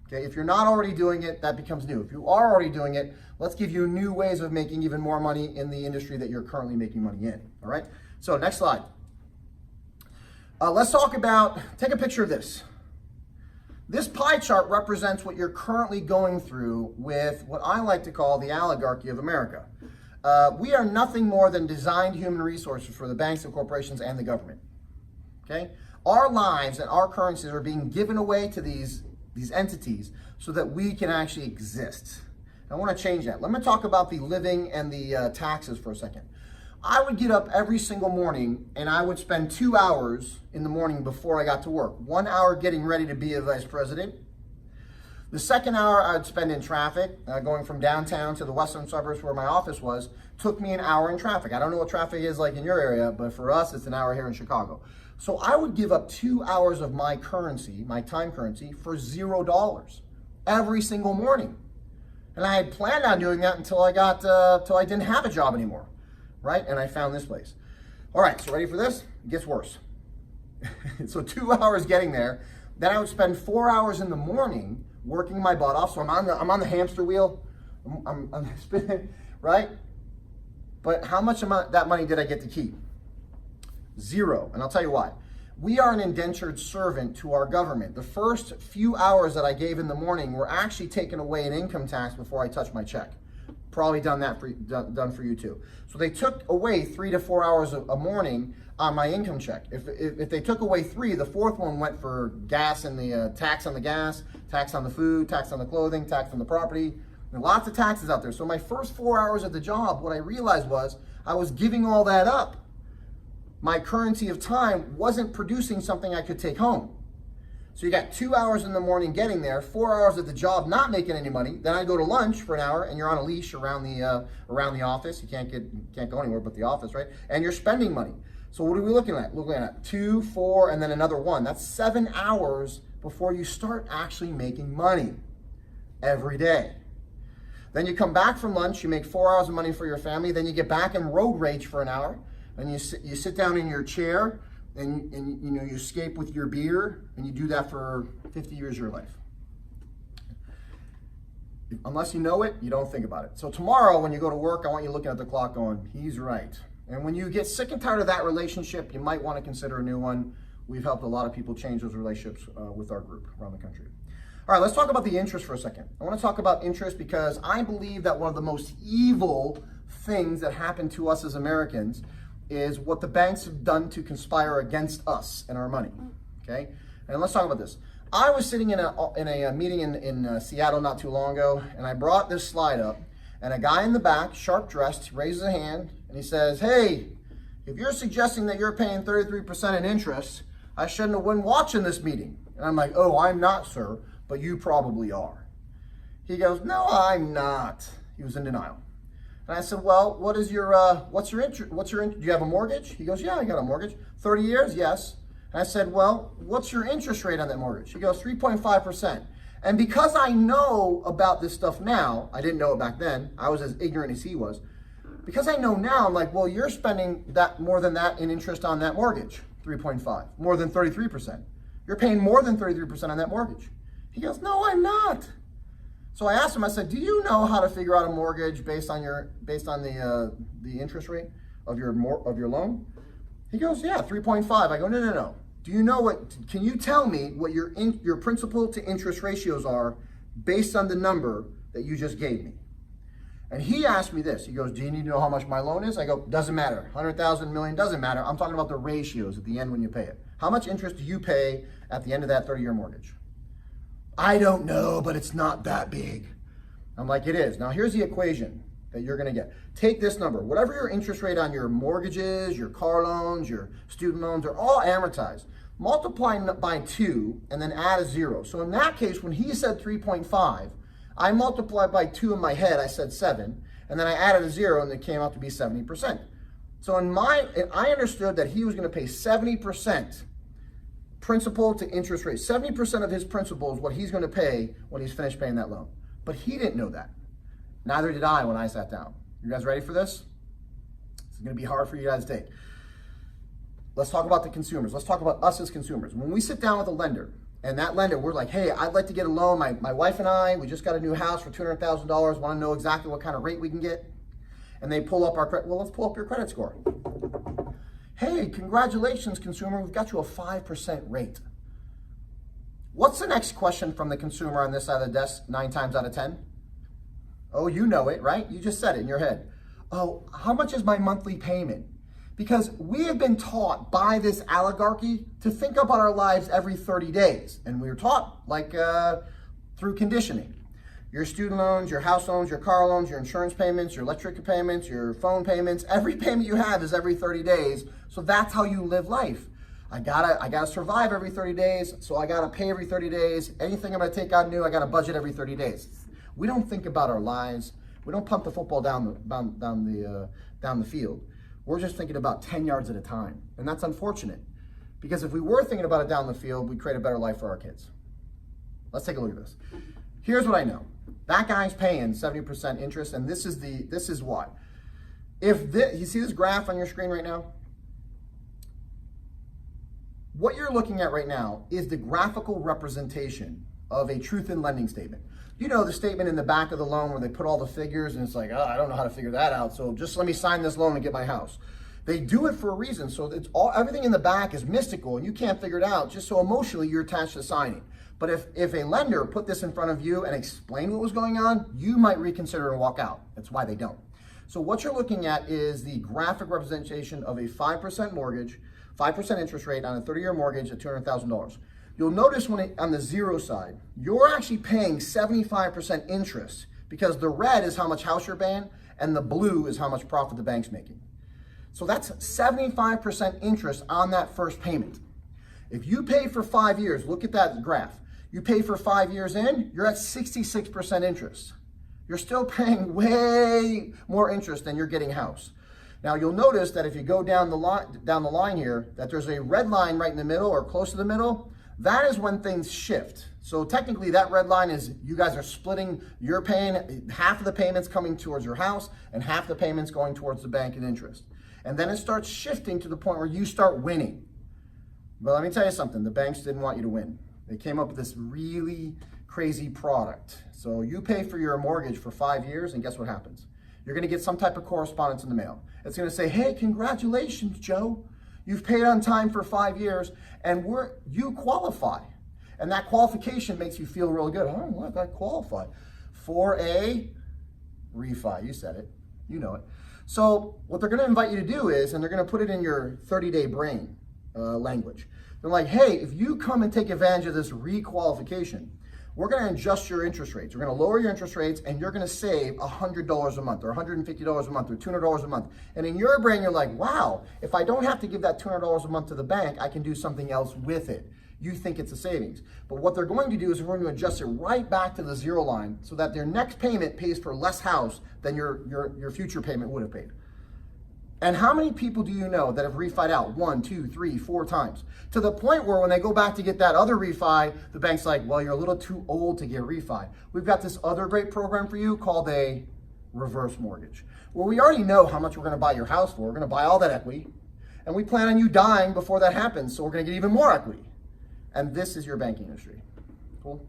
Okay, if you're not already doing it, that becomes new. If you are already doing it, let's give you new ways of making even more money in the industry that you're currently making money in. All right. So next slide. Let's talk about, take a picture of this. This pie chart represents what you're currently going through with what I like to call the oligarchy of America. We are nothing more than designed human resources for the banks, the corporations, and the government. Okay? Our lives and our currencies are being given away to these entities so that we can actually exist. I want to change that. Let me talk about the living and the taxes for a second. I would get up every single morning and I would spend 2 hours in the morning before I got to work. 1 hour getting ready to be a vice president. The second hour I'd spend in traffic, going from downtown to the western suburbs where my office was, took me an hour in traffic. I don't know what traffic is like in your area, but for us, it's an hour here in Chicago. So I would give up 2 hours of my currency, my time currency, for $0 every single morning. And I had planned on doing that until I didn't have a job anymore. Right? And I found this place. All right, so ready for this? It gets worse. So 2 hours getting there. Then I would spend 4 hours in the morning working my butt off. So I'm on the hamster wheel. I'm spinning, right? But how much of that money did I get to keep? Zero. And I'll tell you why. We are an indentured servant to our government. The first few hours that I gave in the morning were actually taken away in income tax before I touched my check. Probably done for you too. So they took away 3 to 4 hours a morning on my income check. If they took away 3, the fourth one went for gas and the tax on the gas, tax on the food, tax on the clothing, tax on the property. And lots of taxes out there. So my first 4 hours of the job, what I realized was I was giving all that up. My currency of time wasn't producing something I could take home. So you got 2 hours in the morning getting there, 4 hours at the job not making any money. Then I go to lunch for an hour, and you're on a leash around the office. You can't go anywhere but the office, right? And you're spending money. So what are we looking at? Looking at 2, 4, and then another 1. That's 7 hours before you start actually making money every day. Then you come back from lunch. You make 4 hours of money for your family. Then you get back and road rage for an hour, and you sit down in your chair. And you know, you escape with your beer, and you do that for 50 years of your life. Unless you know it, you don't think about it. So tomorrow when you go to work, I want you looking at the clock going, he's right. And when you get sick and tired of that relationship, you might want to consider a new one. We've helped a lot of people change those relationships with our group around the country. All right, let's talk about the interest for a second. I want to talk about interest because I believe that one of the most evil things that happen to us as Americans is what the banks have done to conspire against us and our money, okay? And let's talk about this. I was sitting in a meeting in Seattle not too long ago, and I brought this slide up, and a guy in the back, sharp dressed, raises a hand, and he says, hey, if you're suggesting that you're paying 33% in interest, I shouldn't have been watching this meeting. And I'm like, oh, I'm not, sir, but you probably are. He goes, no, I'm not. He was in denial. And I said, well, what's your interest? Do you have a mortgage? He goes, yeah, I got a mortgage. 30 years? Yes. And I said, well, what's your interest rate on that mortgage? He goes, 3.5%. And because I know about this stuff now, I didn't know it back then. I was as ignorant as he was. Because I know now, I'm like, well, you're spending more than that in interest on that mortgage, 3.5, more than 33%. You're paying more than 33% on that mortgage. He goes, no, I'm not. So I asked him, I said, do you know how to figure out a mortgage based on the interest rate of your loan? He goes, yeah, 3.5. I go, no. Do you know can you tell me what your principal to interest ratios are based on the number that you just gave me? And he asked me this. He goes, do you need to know how much my loan is? I go, doesn't matter. 100,000, million, doesn't matter. I'm talking about the ratios at the end when you pay it. How much interest do you pay at the end of that 30-year mortgage? I don't know, but it's not that big. I'm like, it is. Now, here's the equation that you're going to get. Take this number. Whatever your interest rate on your mortgages, your car loans, your student loans are all amortized. Multiply by 2 and then add a 0. So in that case, when he said 3.5, I multiplied by 2 in my head. I said 7. And then I added a 0, and it came out to be 70%. So I understood that he was going to pay 70% principal to interest rate. 70% of his principal is what he's going to pay when he's finished paying that loan. But he didn't know that. Neither did I when I sat down. You guys ready for this? It's going to be hard for you guys to take. let's talk about the consumers. Let's talk about us as consumers. When we sit down with a lender, and that lender, we're like, hey, I'd like to get a loan. My wife and I, we just got a new house for $200,000. Want to know exactly what kind of rate we can get? And they pull up our credit. Well, let's pull up your credit score. Hey, congratulations, consumer. We've got you a 5% rate. What's the next question from the consumer on this side of the desk 9 times out of 10? Oh, you know it, right? You just said it in your head. Oh, how much is my monthly payment? Because we have been taught by this oligarchy to think about our lives every 30 days. And we were taught like through conditioning. Your student loans, your house loans, your car loans, your insurance payments, your electric payments, your phone payments, every payment you have is every 30 days. So that's how you live life. I gotta survive every 30 days, so I gotta pay every 30 days. Anything I'm gonna take out new, I gotta budget every 30 days. We don't think about our lives. We don't pump the football down the field. We're just thinking about 10 yards at a time. And that's unfortunate. Because if we were thinking about it down the field, we'd create a better life for our kids. Let's take a look at this. Here's what I know. That guy's paying 70% interest, and this is why. You see this graph on your screen right now? What you're looking at right now is the graphical representation of a truth in lending statement. You know the statement in the back of the loan where they put all the figures and it's like, oh, I don't know how to figure that out, so just let me sign this loan and get my house. They do it for a reason, so everything in the back is mystical and you can't figure it out, just so emotionally you're attached to signing. But if a lender put this in front of you and explained what was going on, you might reconsider and walk out. That's why they don't. So what you're looking at is the graphic representation of a 5% mortgage, 5% interest rate on a 30-year mortgage at $200,000. You'll notice on the zero side, you're actually paying 75% interest because the red is how much house you're paying and the blue is how much profit the bank's making. So that's 75% interest on that first payment. If you pay for 5 years, look at that graph. You pay for 5 years in, you're at 66% interest. You're still paying way more interest than you're getting house. Now you'll notice that if you go down the line here, that there's a red line right in the middle or close to the middle. That is when things shift. So technically that red line is you guys are splitting, you're paying half of the payments coming towards your house and half the payments going towards the bank in interest. And then it starts shifting to the point where you start winning. But let me tell you something, the banks didn't want you to win. They came up with this really crazy product. So you pay for your mortgage for 5 years and guess what happens? You're gonna get some type of correspondence in the mail. It's gonna say, hey, congratulations, Joe. You've paid on time for 5 years and you qualify. And that qualification makes you feel really good. Oh, look, I qualify for a refi. You said it, you know it. So what they're gonna invite you to do is, and they're gonna put it in your 30-day brain language. They're like, hey, if you come and take advantage of this requalification, we're gonna adjust your interest rates. We're gonna lower your interest rates and you're gonna save $100 a month or $150 a month or $200 a month. And in your brain, you're like, wow, if I don't have to give that $200 a month to the bank, I can do something else with it. You think it's a savings. But what they're going to do is we're going to adjust it right back to the zero line so that their next payment pays for less house than your future payment would have paid. And how many people do you know that have refied out 1, 2, 3, 4 times? To the point where when they go back to get that other refi, the bank's like, well, you're a little too old to get refi. We've got this other great program for you called a reverse mortgage. Well, we already know how much we're gonna buy your house for. We're gonna buy all that equity. And we plan on you dying before that happens, so we're gonna get even more equity. And this is your banking industry. Cool?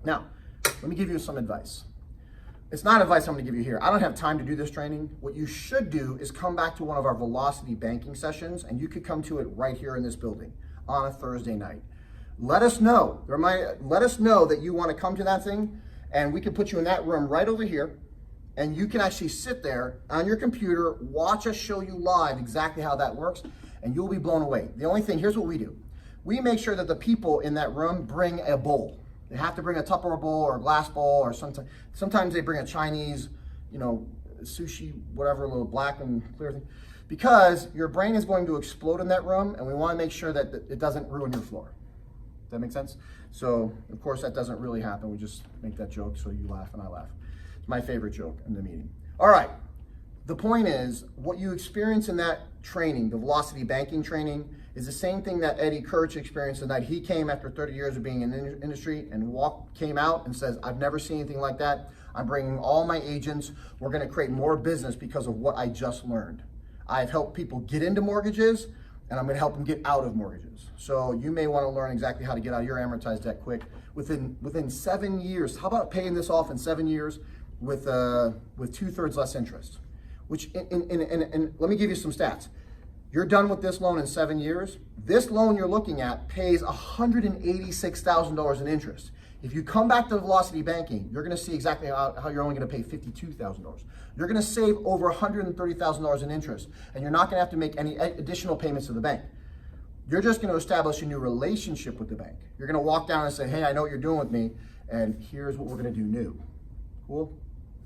Now, let me give you some advice. It's not advice I'm gonna give you here. I don't have time to do this training. What you should do is come back to one of our Velocity banking sessions, and you could come to it right here in this building on a Thursday night. Let us know. Let us know that you wanna come to that thing, and we can put you in that room right over here, and you can actually sit there on your computer, watch us show you live exactly how that works, and you'll be blown away. The only thing, here's what we do. We make sure that the people in that room bring a bowl. They have to bring a Tupperware bowl or a glass bowl, or sometimes they bring a Chinese, sushi, whatever, a little black and clear thing. Because your brain is going to explode in that room, and we want to make sure that it doesn't ruin your floor. Does that make sense? So, of course, that doesn't really happen. We just make that joke so you laugh and I laugh. It's my favorite joke in the meeting. All right. The point is, what you experience in that training, the Velocity banking training, is the same thing that Eddie Kirch experienced the night he came after 30 years of being in the industry and came out and says, I've never seen anything like that. I'm bringing all my agents. We're going to create more business because of what I just learned. I've helped people get into mortgages, and I'm going to help them get out of mortgages. So you may want to learn exactly how to get out of your amortized debt quick within 7 years. How about paying this off in 7 years with 2/3 less interest? Which, and let me give you some stats. You're done with this loan in 7 years. This loan you're looking at pays $186,000 in interest. If you come back to Velocity Banking, you're going to see exactly how you're only going to pay $52,000. You're going to save over $130,000 in interest, and you're not going to have to make any additional payments to the bank. You're just going to establish a new relationship with the bank. You're going to walk down and say, hey, I know what you're doing with me, and here's what we're going to do new. Cool?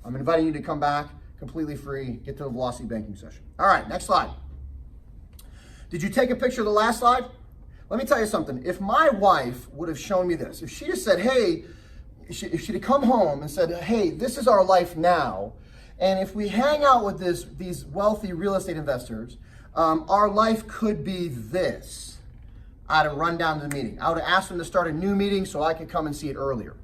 I'm inviting you to come back completely free, get to the Velocity Banking session. All right, next slide. Did you take a picture of the last slide? Let me tell you something. If my wife would have shown me this, if she just said, hey, if she'd have come home and said, hey, this is our life now, and if we hang out with these wealthy real estate investors, our life could be this, I'd have run down to the meeting. I would have asked them to start a new meeting so I could come and see it earlier.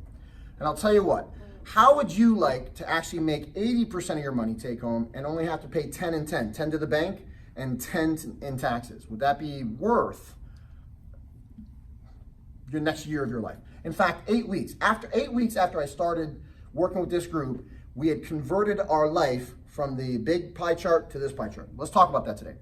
And I'll tell you what, how would you like to actually make 80% of your money take home and only have to pay 10 and 10, 10 to the bank and 10 in taxes? Would that be worth your next year of your life? In fact, 8 weeks. After 8 weeks after I started working with this group, we had converted our life from the big pie chart to this pie chart. Let's talk about that today.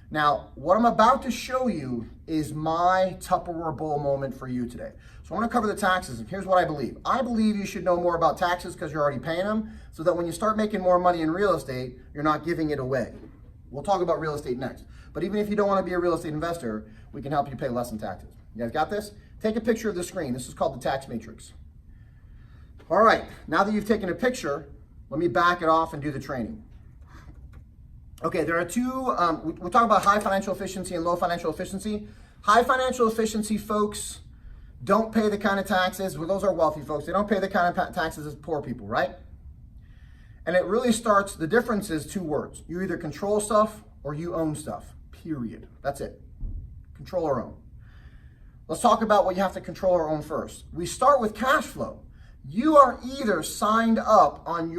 Now, what I'm about to show you is my Tupperware Bowl moment for you today. So I want to cover the taxes, and here's what I believe. I believe you should know more about taxes because you're already paying them, so that when you start making more money in real estate, you're not giving it away. We'll talk about real estate next. But even if you don't want to be a real estate investor, we can help you pay less in taxes. You guys got this? Take a picture of the screen. This is called the tax matrix. All right, now that you've taken a picture, let me back it off and do the training. Okay, there are two, we'll talk about high financial efficiency and low financial efficiency. High financial efficiency folks don't pay the kind of taxes, well, those are wealthy folks. They don't pay the kind of taxes as poor people, right? And it really starts, the difference is 2 words. You either control stuff or you own stuff, period. That's it. Control or own. Let's talk about what you have to control or own first. We start with cash flow. You are either signed up on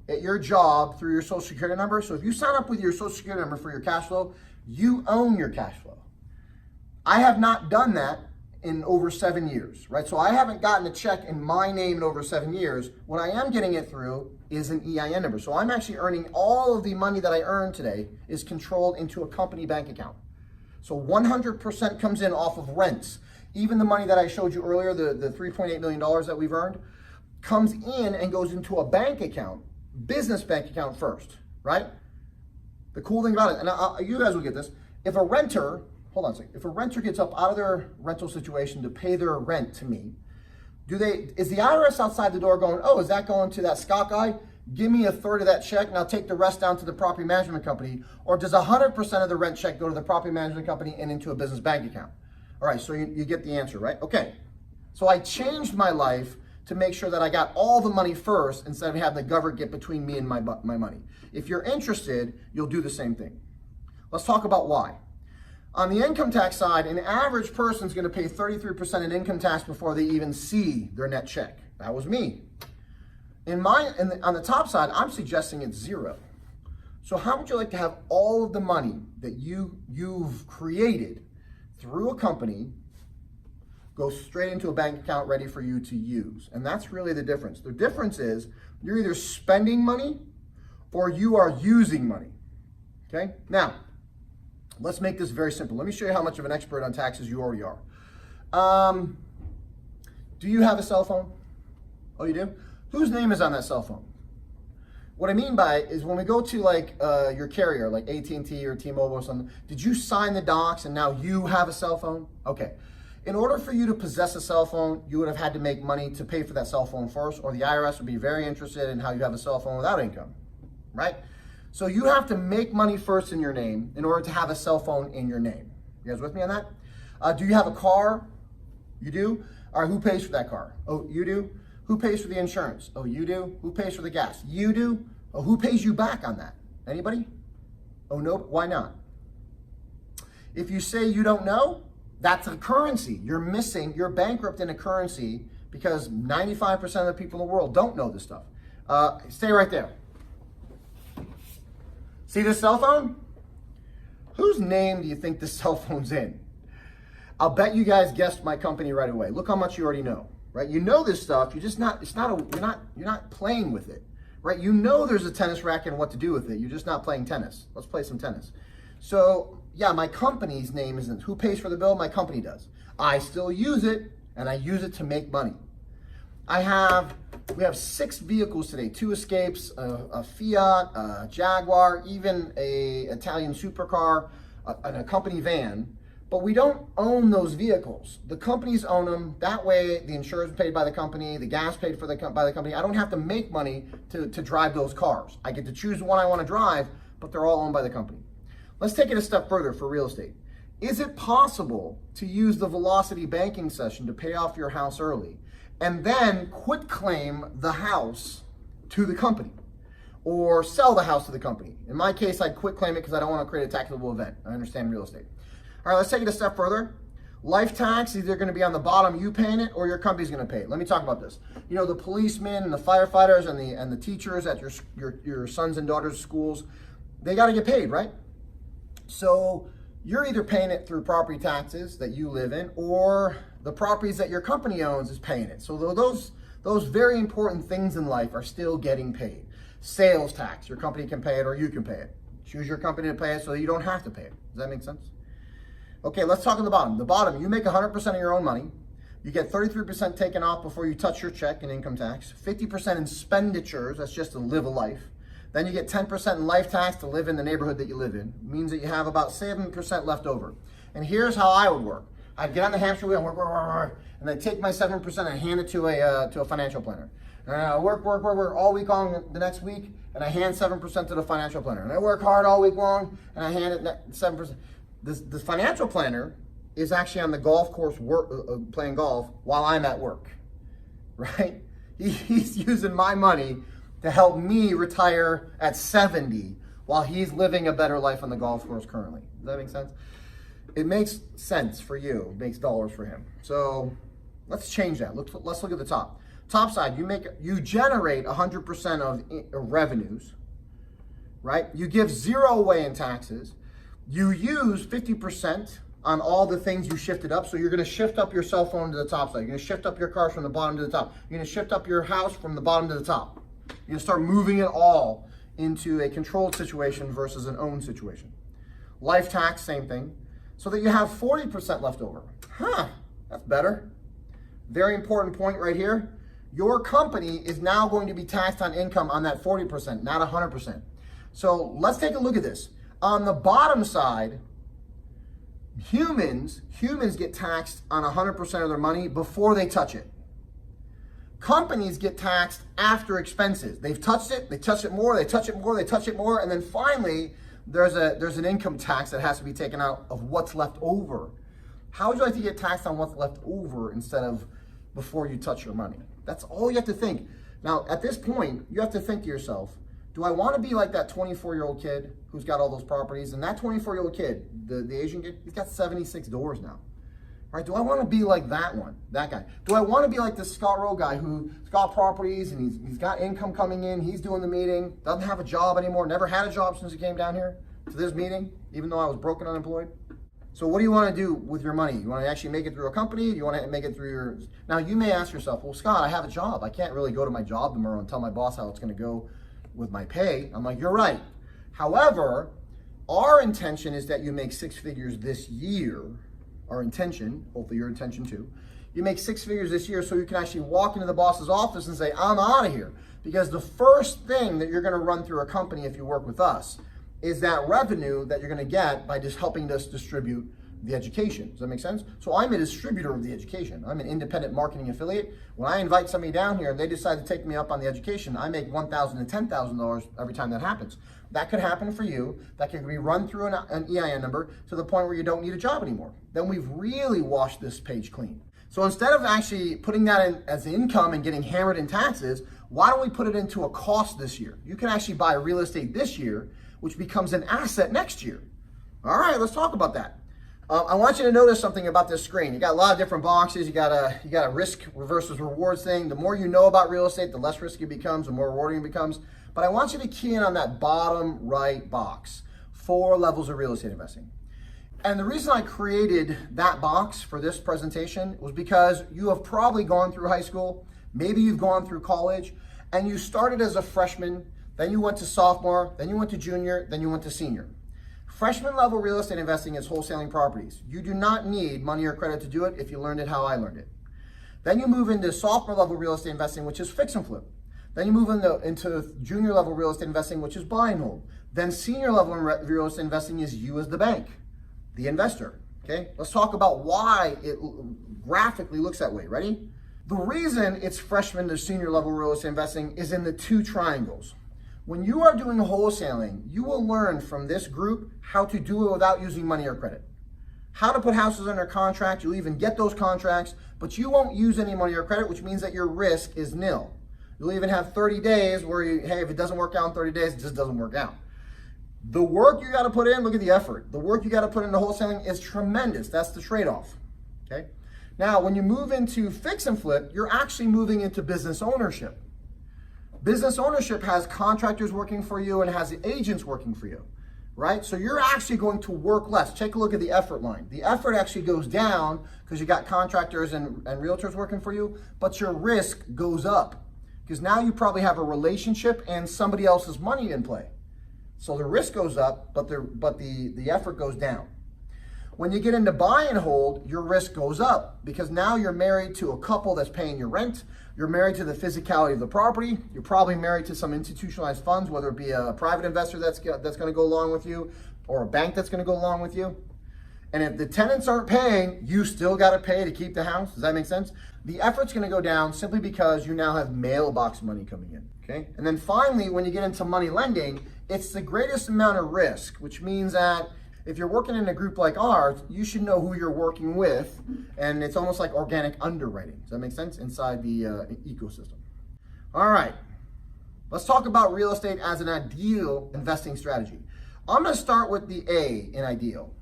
at your job through your social security number. So if you sign up with your social security number for your cash flow, you own your cash flow. I have not done that in over 7 years, right? So I haven't gotten a check in my name in over 7 years. What I am getting it through is an EIN number. So I'm actually earning all of the money that I earn today is controlled into a company bank account. So 100% comes in off of rents. Even the money that I showed you earlier, the $3.8 million that we've earned, comes in and goes into a bank account, business bank account first, right? The cool thing about it, and you guys will get this, if a renter, hold on a second, if a renter gets up out of their rental situation to pay their rent to me, is the IRS outside the door going, oh, is that going to that Scott guy? Give me 1/3 of that check and I'll take the rest down to the property management company. Or does 100% of the rent check go to the property management company and into a business bank account? All right, so you get the answer, right? Okay, so I changed my life to make sure that I got all the money first instead of having the government get between me and my money. If you're interested, you'll do the same thing. Let's talk about why. On the income tax side, an average person is going to pay 33% in income tax before they even see their net check. That was me. On the top side, I'm suggesting it's 0. So how would you like to have all of the money that you've created through a company go straight into a bank account ready for you to use? And that's really the difference. The difference is you're either spending money or you are using money. Okay? Now, let's make this very simple. Let me show you how much of an expert on taxes you already are. Do you have a cell phone? Oh, you do? Whose name is on that cell phone? What I mean by it is when we go to like your carrier, like AT&T or T-Mobile or something, did you sign the docs and now you have a cell phone? Okay. In order for you to possess a cell phone, you would have had to make money to pay for that cell phone first, or the IRS would be very interested in how you have a cell phone without income, right? So you have to make money first in your name in order to have a cell phone in your name. You guys with me on that? Do you have a car? You do? All right, who pays for that car? Oh, you do? Who pays for the insurance? Oh, you do? Who pays for the gas? You do? Oh, who pays you back on that? Anybody? Oh, no, why not? If you say you don't know, that's a currency. You're bankrupt in a currency because 95% of the people in the world don't know this stuff. Stay right there. See this cell phone? Whose name do you think this cell phone's in? I'll bet you guys guessed my company right away. Look how much you already know, right? You know this stuff. You're just not. You're not playing with it, right? You know there's a tennis racket and what to do with it. You're just not playing tennis. Let's play some tennis. So yeah, my company's name isn't. Who pays for the bill? My company does. I still use it, and I use it to make money. We have 6 vehicles today, 2 Escapes, a Fiat, a Jaguar, even a Italian supercar, and a company van, but we don't own those vehicles. The companies own them. That way the insurance is paid by the company, the gas paid for by the company. I don't have to make money to drive those cars. I get to choose the one I want to drive, but they're all owned by the company. Let's take it a step further for real estate. Is it possible to use the Velocity banking session to pay off your house early and then quit claim the house to the company or sell the house to the company? In my case, I'd quit claim it because I don't want to create a taxable event. I understand real estate. All right, let's take it a step further. Life tax is either going to be on the bottom, you paying it, or your company's going to pay it. Let me talk about this. You know, the policemen and the firefighters and the teachers at your sons and daughters' schools, they got to get paid, right? So you're either paying it through property taxes that you live in, or the properties that your company owns is paying it. So those very important things in life are still getting paid. Sales tax, your company can pay it or you can pay it. Choose your company to pay it so you don't have to pay it. Does that make sense? Okay, let's talk on the bottom. The bottom, you make 100% of your own money. You get 33% taken off before you touch your check in income tax, 50% in expenditures, that's just to live a life. Then you get 10% in life tax to live in the neighborhood that you live in. It means that you have about 7% left over. And here's how I would work. I'd get on the hamster wheel and work, and then take my 7% and hand it to a financial planner. And I work all week long the next week, and I hand 7% to the financial planner. And I work hard all week long, and I hand it 7%. The financial planner is actually on the golf course playing golf while I'm at work, right? He's using my money to help me retire at 70 while he's living a better life on the golf course currently. Does that make sense? It makes sense for you. It makes dollars for him. So let's change that. Let's look at the top. Top side, you generate 100% of revenues, right? You give 0 away in taxes. You use 50% on all the things you shifted up. So you're going to shift up your cell phone to the top side. You're going to shift up your cars from the bottom to the top. You're going to shift up your house from the bottom to the top. You're going to start moving it all into a controlled situation versus an owned situation. Life tax, same thing. So that you have 40% left over. That's better. Very important point right here. Your company is now going to be taxed on income on that 40%, not 100%. So let's take a look at this. On the bottom side, humans get taxed on 100% of their money before they touch it. Companies get taxed after expenses. They've touched it, they touch it more, they touch it more, they touch it more, and then finally there's an income tax that has to be taken out of what's left over. How would you like to get taxed on what's left over instead of before you touch your money? That's all you have to think. Now, at this point, you have to think to yourself, do I want to be like that 24-year-old kid who's got all those properties? And that 24-year-old kid, the Asian kid, he's got 76 doors now. Right? Do I want to be like that guy? Do I want to be like this Scott Rowe guy who's got properties and he's got income coming in, he's doing the meeting, doesn't have a job anymore, never had a job since he came down here to this meeting, even though I was broke and unemployed? So what do you want to do with your money? You want to actually make it through a company? Do you want to make it through your... Now you may ask yourself, well, Scott, I have a job. I can't really go to my job tomorrow and tell my boss how it's going to go with my pay. I'm like, you're right. However, our intention is that you make 6 figures this year. Our intention, hopefully your intention too, you make 6 figures this year so you can actually walk into the boss's office and say, I'm out of here. Because the first thing that you're going to run through a company if you work with us is that revenue that you're going to get by just helping us distribute the education. Does that make sense? So I'm a distributor of the education. I'm an independent marketing affiliate. When I invite somebody down here and they decide to take me up on the education, I make $1,000 to $10,000 every time that happens. That could happen for you. That can be run through an EIN number to the point where you don't need a job anymore. Then we've really washed this page clean. So instead of actually putting that in as income and getting hammered in taxes, why don't we put it into a cost this year? You can actually buy real estate this year, which becomes an asset next year. All right, let's talk about that. I want you to notice something about this screen. You got a lot of different boxes. You got a risk versus rewards thing. The more you know about real estate, the less risky it becomes, the more rewarding it becomes. But I want you to key in on that bottom right box. 4 levels of real estate investing. And the reason I created that box for this presentation was because you have probably gone through high school, maybe you've gone through college, and you started as a freshman, then you went to sophomore, then you went to junior, then you went to senior. Freshman level real estate investing is wholesaling properties. You do not need money or credit to do it if you learned it how I learned it. Then you move into sophomore level real estate investing, which is fix and flip. Then you move into junior level real estate investing, which is buy and hold. Then senior level real estate investing is you as the bank, the investor, okay? Let's talk about why it graphically looks that way. Ready? The reason it's freshman to senior level real estate investing is in the 2 triangles. When you are doing wholesaling, you will learn from this group how to do it without using money or credit. How to put houses under contract, you'll even get those contracts, but you won't use any money or credit, which means that your risk is nil. You'll even have 30 days where hey, if it doesn't work out in 30 days, it just doesn't work out. The work you got to put in, look at the effort. The work you got to put into wholesaling is tremendous. That's the trade-off, okay? Now, when you move into fix and flip, you're actually moving into business ownership. Business ownership has contractors working for you and has agents working for you, right? So you're actually going to work less. Take a look at the effort line. The effort actually goes down because you got contractors and realtors working for you, but your risk goes up because now you probably have a relationship and somebody else's money in play. So the risk goes up, but the effort goes down. When you get into buy and hold, your risk goes up because now you're married to a couple that's paying your rent. You're married to the physicality of the property. You're probably married to some institutionalized funds, whether it be a private investor that's going to go along with you or a bank that's going to go along with you. And if the tenants aren't paying, you still got to pay to keep the house. Does that make sense? The effort's going to go down simply because you now have mailbox money coming in, okay? And then finally, when you get into money lending, it's the greatest amount of risk, which means that if you're working in a group like ours, you should know who you're working with, and it's almost like organic underwriting. Does that make sense? Inside the ecosystem. All right, let's talk about real estate as an ideal investing strategy. I'm going to start with the A in ideal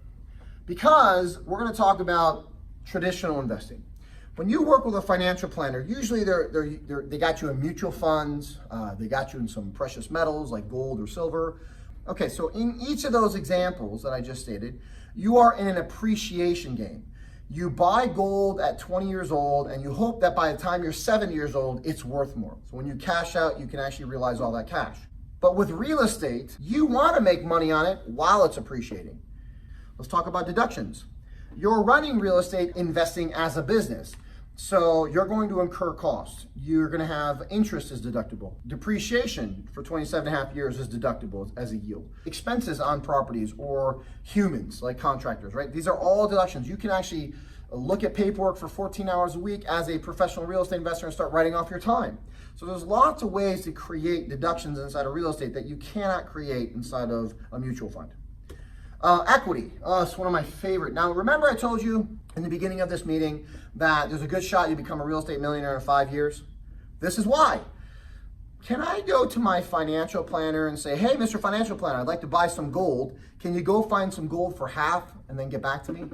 because we're going to talk about traditional investing. When you work with a financial planner, usually they got you in mutual funds, they got you in some precious metals like gold or silver. Okay, so in each of those examples that I just stated, you are in an appreciation game. You buy gold at 20 years old and you hope that by the time you're 7 years old, it's worth more. So when you cash out, you can actually realize all that cash. But with real estate, you want to make money on it while it's appreciating. Let's talk about deductions. You're running real estate investing as a business. So you're going to incur costs. You're going to have interest as deductible. Depreciation for 27 and a half years is deductible as a yield. Expenses on properties or humans like contractors, right? These are all deductions. You can actually look at paperwork for 14 hours a week as a professional real estate investor and start writing off your time. So there's lots of ways to create deductions inside of real estate that you cannot create inside of a mutual fund. Equity, it's one of my favorite. Now, remember I told you in the beginning of this meeting that there's a good shot you become a real estate millionaire in 5 years? This is why. Can I go to my financial planner and say, hey, Mr. Financial Planner, I'd like to buy some gold. Can you go find some gold for half and then get back to me?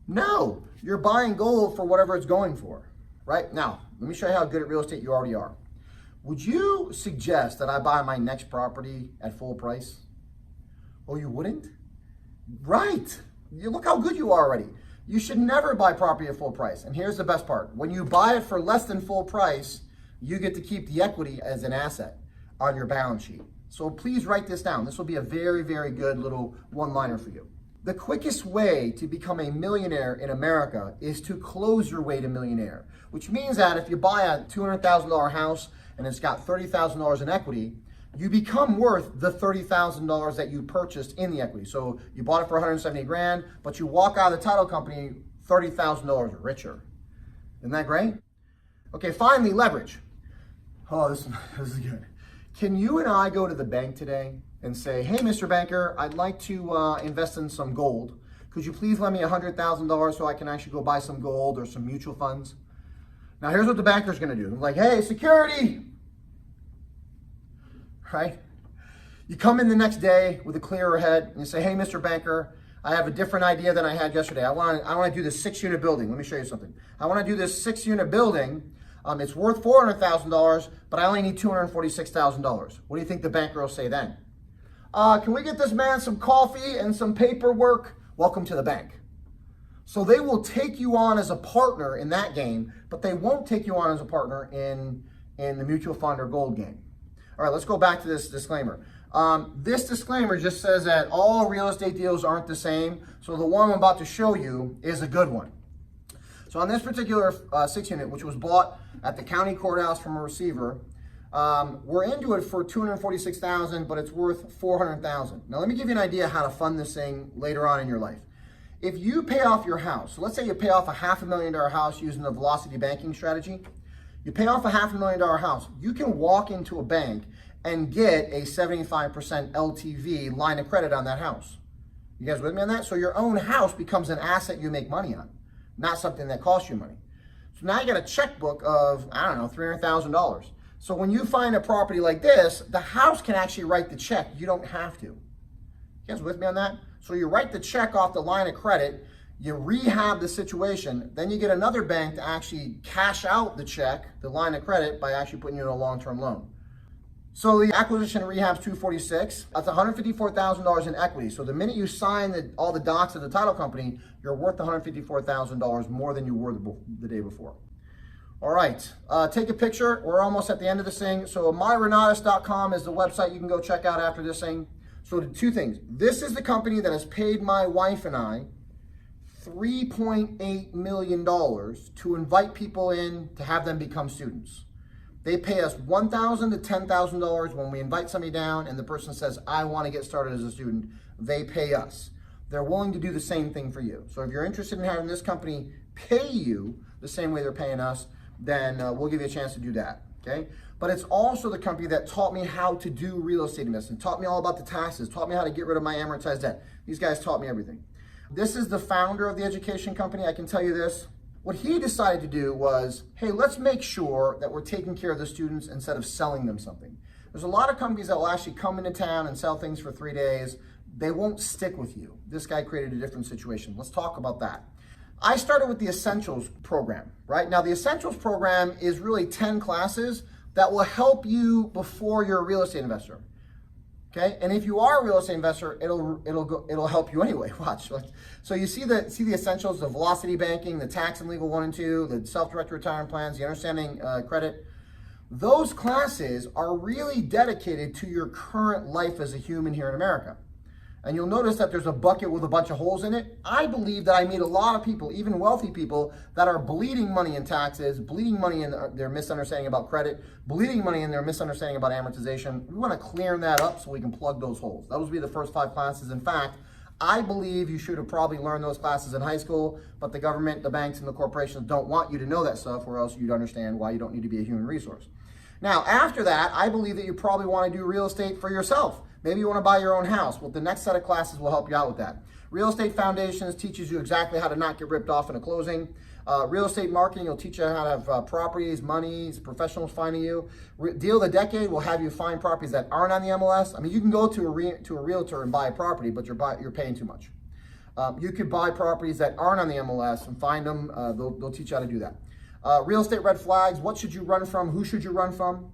No, you're buying gold for whatever it's going for, right? Now, let me show you how good at real estate you already are. Would you suggest that I buy my next property at full price? Oh, you wouldn't? Right. You look how good you are already. You should never buy property at full price. And here's the best part. When you buy it for less than full price, you get to keep the equity as an asset on your balance sheet. So please write this down. This will be a very, very good little one-liner for you. The quickest way to become a millionaire in America is to close your way to millionaire, which means that if you buy a $200,000 house and it's got $30,000 in equity, you become worth the $30,000 that you purchased in the equity. So you bought it for 170 grand, but you walk out of the title company $30,000 richer. Isn't that great? Okay, finally, leverage. Oh, this is good. Can you and I go to the bank today and say, hey, Mr. Banker, I'd like to invest in some gold. Could you please lend me $100,000 so I can actually go buy some gold or some mutual funds? Now, here's what the banker's gonna do. They're like, hey, security. Right? You come in the next day with a clearer head and you say, hey, Mr. Banker, I have a different idea than I had yesterday. I want to do this 6-unit building. Let me show you something. I want to do this 6-unit building. It's worth $400,000, but I only need $246,000. What do you think the banker will say then? can we get this man some coffee and some paperwork? Welcome to the bank. So they will take you on as a partner in that game, but they won't take you on as a partner in the mutual fund or gold game. All right, let's go back to this disclaimer. This disclaimer just says that all real estate deals aren't the same. So the one I'm about to show you is a good one. So on this particular 6 unit, which was bought at the county courthouse from a receiver, we're into it for $246,000, but it's worth $400,000. Now let me give you an idea how to fund this thing later on in your life. If you pay off your house, so let's say you pay off a $500,000 house using the velocity banking strategy. You pay off a $500,000 house, you can walk into a bank and get a 75% LTV line of credit on that house. You guys with me on that? So your own house becomes an asset you make money on, not something that costs you money. So now you got a checkbook of, I don't know, $300,000. So when you find a property like this, the house can actually write the check. You don't have to. You guys with me on that? So you write the check off the line of credit, you rehab the situation, then you get another bank to actually cash out the check, the line of credit, by actually putting you in a long-term loan. So the acquisition and rehab's $246. That's $154,000 in equity. So the minute you sign all the docs of the title company, you're worth $154,000 more than you were the day before. All right, take a picture. We're almost at the end of this thing. So myrenatus.com is the website you can go check out after this thing. So the two things. This is the company that has paid my wife and I $3.8 million to invite people in to have them become students. They pay us $1,000 to $10,000 when we invite somebody down and the person says, I want to get started as a student. They pay us. They're willing to do the same thing for you. So if you're interested in having this company pay you the same way they're paying us, then we'll give you a chance to do that, okay? But it's also the company that taught me how to do real estate investing, taught me all about the taxes, taught me how to get rid of my amortized debt. These guys taught me everything. This is the founder of the education company, I can tell you this. What he decided to do was, hey, let's make sure that we're taking care of the students instead of selling them something. There's a lot of companies that will actually come into town and sell things for 3 days. They won't stick with you. This guy created a different situation. Let's talk about that. I started with the Essentials program, right? Now the Essentials program is really 10 classes that will help you before you're a real estate investor. Okay, and if you are a real estate investor, it'll help you anyway. Watch. So you see the essentials: the velocity banking, the tax and legal 1 and 2, the self-directed retirement plans, the understanding credit. Those classes are really dedicated to your current life as a human here in America. And you'll notice that there's a bucket with a bunch of holes in it. I believe that I meet a lot of people, even wealthy people, that are bleeding money in taxes, bleeding money in their misunderstanding about credit, bleeding money in their misunderstanding about amortization. We want to clear that up so we can plug those holes. Those will be the first 5 classes. In fact, I believe you should have probably learned those classes in high school, but the government, the banks, and the corporations don't want you to know that stuff, or else you'd understand why you don't need to be a human resource. Now, after that, I believe that you probably want to do real estate for yourself. Maybe you want to buy your own house. Well, the next set of classes will help you out with that. Real Estate Foundations teaches you exactly how to not get ripped off in a closing. Real Estate Marketing will teach you how to have properties, monies, professionals finding you. Deal of the Decade will have you find properties that aren't on the MLS. I mean, you can go to a realtor and buy a property, but you're paying too much. You could buy properties that aren't on the MLS and find them. They'll teach you how to do that. Real Estate Red Flags, what should you run from? Who should you run from?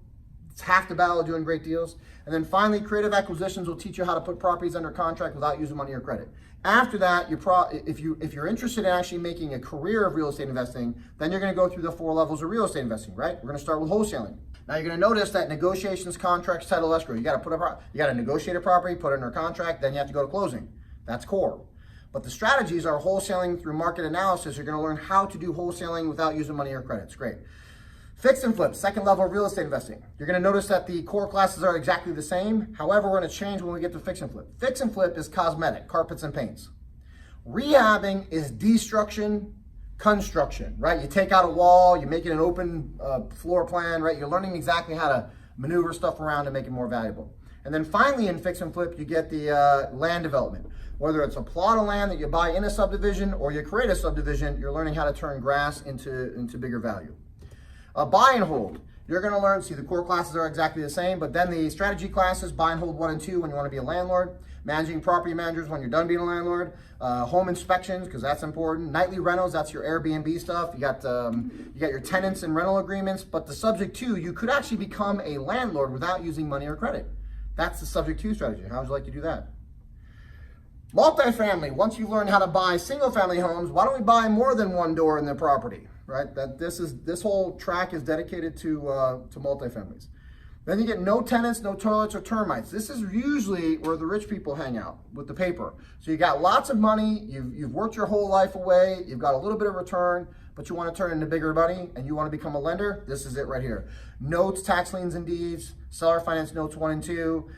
It's half the battle of doing great deals. And then finally, Creative Acquisitions will teach you how to put properties under contract without using money or credit. After that, if you're interested in actually making a career of real estate investing, then you're going to go through the 4 levels of real estate investing, right? We're going to start with wholesaling. Now you're going to notice that negotiations, contracts, title, escrow. You got to negotiate a property, put it under contract, then you have to go to closing. That's core. But the strategies are wholesaling through market analysis. You're going to learn how to do wholesaling without using money or credit. It's great. Fix and flip, second level of real estate investing. You're going to notice that the core classes are exactly the same. However, we're going to change when we get to fix and flip. Fix and flip is cosmetic, carpets and paints. Rehabbing is destruction, construction, right? You take out a wall, you make it an open floor plan, right? You're learning exactly how to maneuver stuff around to make it more valuable. And then finally in fix and flip, you get the land development. Whether it's a plot of land that you buy in a subdivision or you create a subdivision, you're learning how to turn grass into bigger value. Buy and hold. You're going to learn, see the core classes are exactly the same, but then the strategy classes, buy and hold 1 and 2 when you want to be a landlord, managing property managers when you're done being a landlord, home inspections, because that's important, nightly rentals, that's your Airbnb stuff, you got your tenants and rental agreements, but the subject to, you could actually become a landlord without using money or credit. That's the subject to strategy. How would you like to do that? Multifamily, once you've learned how to buy single family homes, why don't we buy more than one door in the property, right? This whole track is dedicated to multifamilies. Then you get no tenants, no toilets or termites. This is usually where the rich people hang out with the paper. So you got lots of money, you've worked your whole life away, you've got a little bit of return, but you want to turn into bigger money and you want to become a lender. This is it right here. Notes, tax liens and deeds, seller finance notes 1 and 2,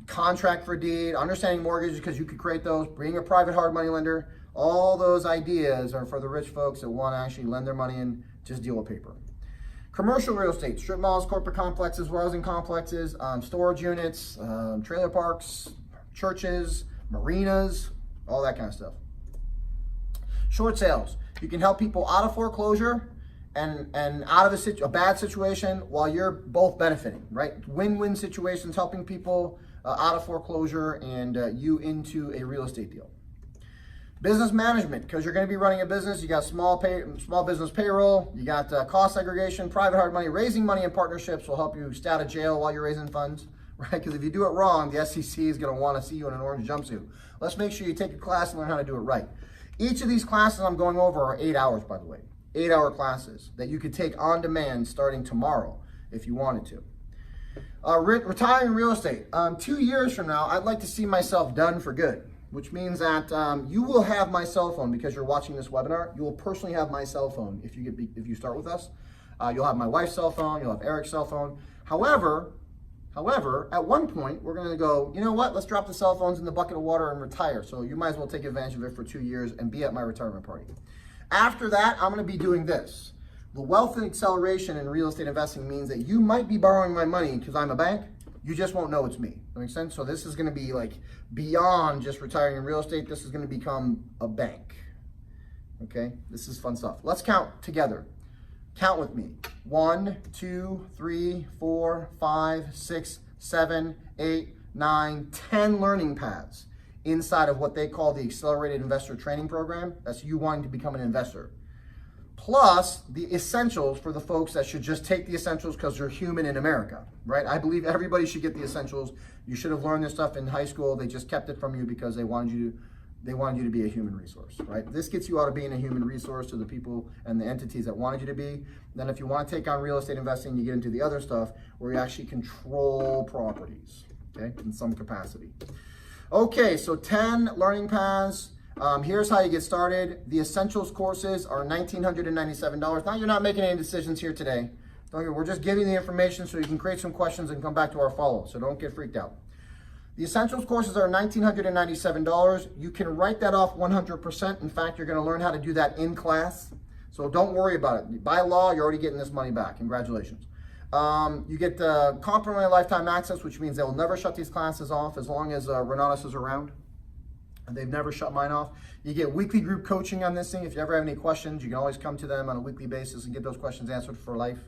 contract for deed, understanding mortgages because you could create those, being a private hard money lender. All those ideas are for the rich folks that want to actually lend their money and just deal with paper. Commercial real estate, strip malls, corporate complexes, warehousing complexes, storage units, trailer parks, churches, marinas, all that kind of stuff. Short sales, you can help people out of foreclosure and out of a bad situation while you're both benefiting, right? Win-win situations, helping people out of foreclosure and you into a real estate deal. Business management, because you're going to be running a business, you got small business payroll, you got cost segregation, private hard money, raising money in partnerships will help you stay out of jail while you're raising funds, right? Because if you do it wrong, the SEC is going to want to see you in an orange jumpsuit. Let's make sure you take a class and learn how to do it right. Each of these classes I'm going over are 8 hours, by the way. 8-hour classes that you could take on demand starting tomorrow if you wanted to. Retiring real estate. 2 years from now, I'd like to see myself done for good, which means that you will have my cell phone because you're watching this webinar. You will personally have my cell phone if you start with us. You'll have my wife's cell phone. You'll have Eric's cell phone. However, at one point, we're going to go, you know what? Let's drop the cell phones in the bucket of water and retire. So you might as well take advantage of it for 2 years and be at my retirement party. After that, I'm going to be doing this. The wealth and acceleration in real estate investing means that you might be borrowing my money because I'm a bank. You just won't know it's me. That makes sense? So this is going to be like beyond just retiring in real estate. This is going to become a bank. Okay? This is fun stuff. Let's count together. Count with me. 1, 2, 3, 4, 5, 6, 7, 8, 9, 10 learning paths inside of what they call the Accelerated Investor Training Program. That's you wanting to become an investor. Plus the essentials for the folks that should just take the essentials because they're human in America, right? I believe everybody should get the essentials. You should have learned this stuff in high school. They just kept it from you because they wanted you to be a human resource, right? This gets you out of being a human resource to the people and the entities that wanted you to be. Then if you want to take on real estate investing, you get into the other stuff where you actually control properties, okay, in some capacity. Okay, so 10 learning paths. Here's how you get started. The essentials courses are $1,997. Now you're not making any decisions here today. We're just giving the information so you can create some questions and come back to our follow. So don't get freaked out. The essentials courses are $1,997. You can write that off 100%. In fact, you're going to learn how to do that in class. So don't worry about it. By law, you're already getting this money back. Congratulations. You get complimentary lifetime access, which means they'll never shut these classes off as long as Renatus is around. And they've never shut mine off. You get weekly group coaching on this thing. If you ever have any questions, you can always come to them on a weekly basis and get those questions answered for life.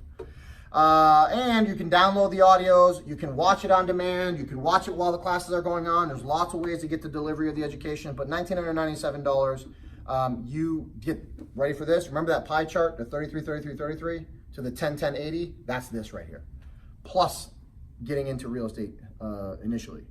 And you can download the audios. You can watch it on demand. You can watch it while the classes are going on. There's lots of ways to get the delivery of the education, but $1,997, you get, ready for this? Remember that pie chart, the 33, 33, 33 to the 10, 10, 80? That's this right here. Plus getting into real estate initially.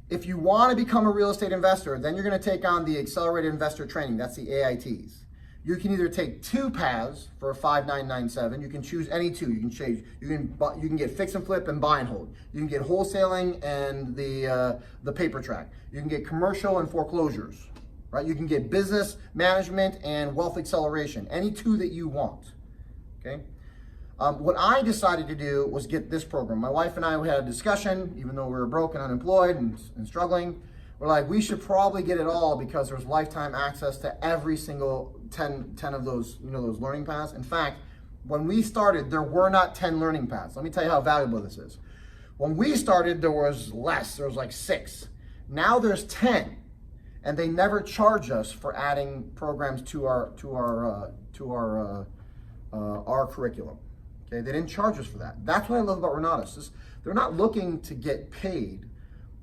If you want to become a real estate investor, then you're going to take on the Accelerated Investor Training. That's the AITs. You can either take 2 paths for $5,997. You can choose any 2. You can change. You can get fix and flip and buy and hold. You can get wholesaling and the paper track. You can get commercial and foreclosures, right? You can get business management and wealth acceleration. Any 2 that you want. Okay. What I decided to do was get this program. My wife and I had a discussion, even though we were broke and unemployed and struggling. We're like, we should probably get it all because there's lifetime access to every single 10 of those, those learning paths. In fact, when we started, there were not 10 learning paths. Let me tell you how valuable this is. When we started, there was less. There was like 6. Now there's 10, and they never charge us for adding programs to our curriculum. Okay, they didn't charge us for that. That's what I love about Renatus. They're not looking to get paid.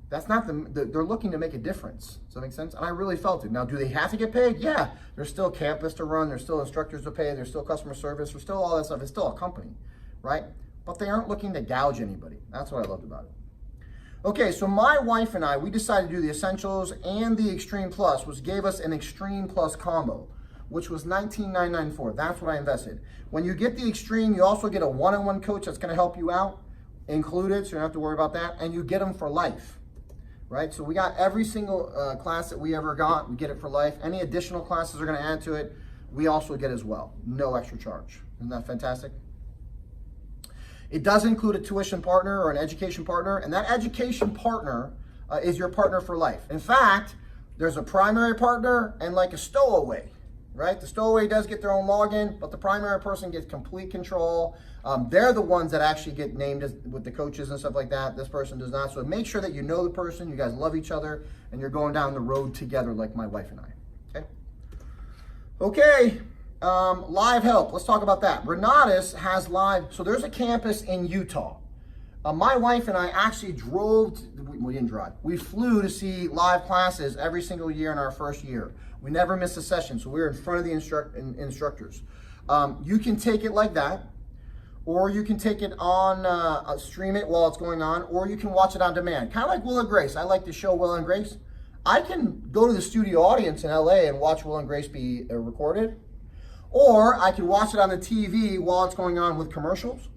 That's not they're looking to make a difference. Does that make sense? And I really felt it. Now, do they have to get paid? Yeah. There's still campus to run. There's still instructors to pay. There's still customer service. There's still all that stuff. It's still a company, right? But they aren't looking to gouge anybody. That's what I loved about it. Okay, so my wife and I, we decided to do the Essentials and the Extreme Plus, which gave us an Extreme Plus combo, which was $19,994. That's what I invested. When you get the Extreme, you also get a one-on-one coach that's gonna help you out, included, so you don't have to worry about that, and you get them for life, right? So we got every single class that we ever got, we get it for life. Any additional classes are gonna add to it, we also get as well, no extra charge. Isn't that fantastic? It does include a tuition partner or an education partner, and that education partner is your partner for life. In fact, there's a primary partner and like a stowaway, right? The stowaway does get their own login, but the primary person gets complete control. They're the ones that actually get named with the coaches and stuff like that. This person does not. So make sure that you know the person, you guys love each other, and you're going down the road together like my wife and I, okay? Okay. Live help, let's talk about that. Renatus has live, so there's a campus in Utah. My wife and I actually we didn't drive, we flew to see live classes every single year in our first year. We never missed a session, so we were in front of the instructors. You can take it like that, or you can take it on, stream it while it's going on, or you can watch it on demand. Kind of like Will and Grace. I like the show Will and Grace. I can go to the studio audience in LA and watch Will and Grace be recorded. Or I can watch it on the TV while it's going on with commercials.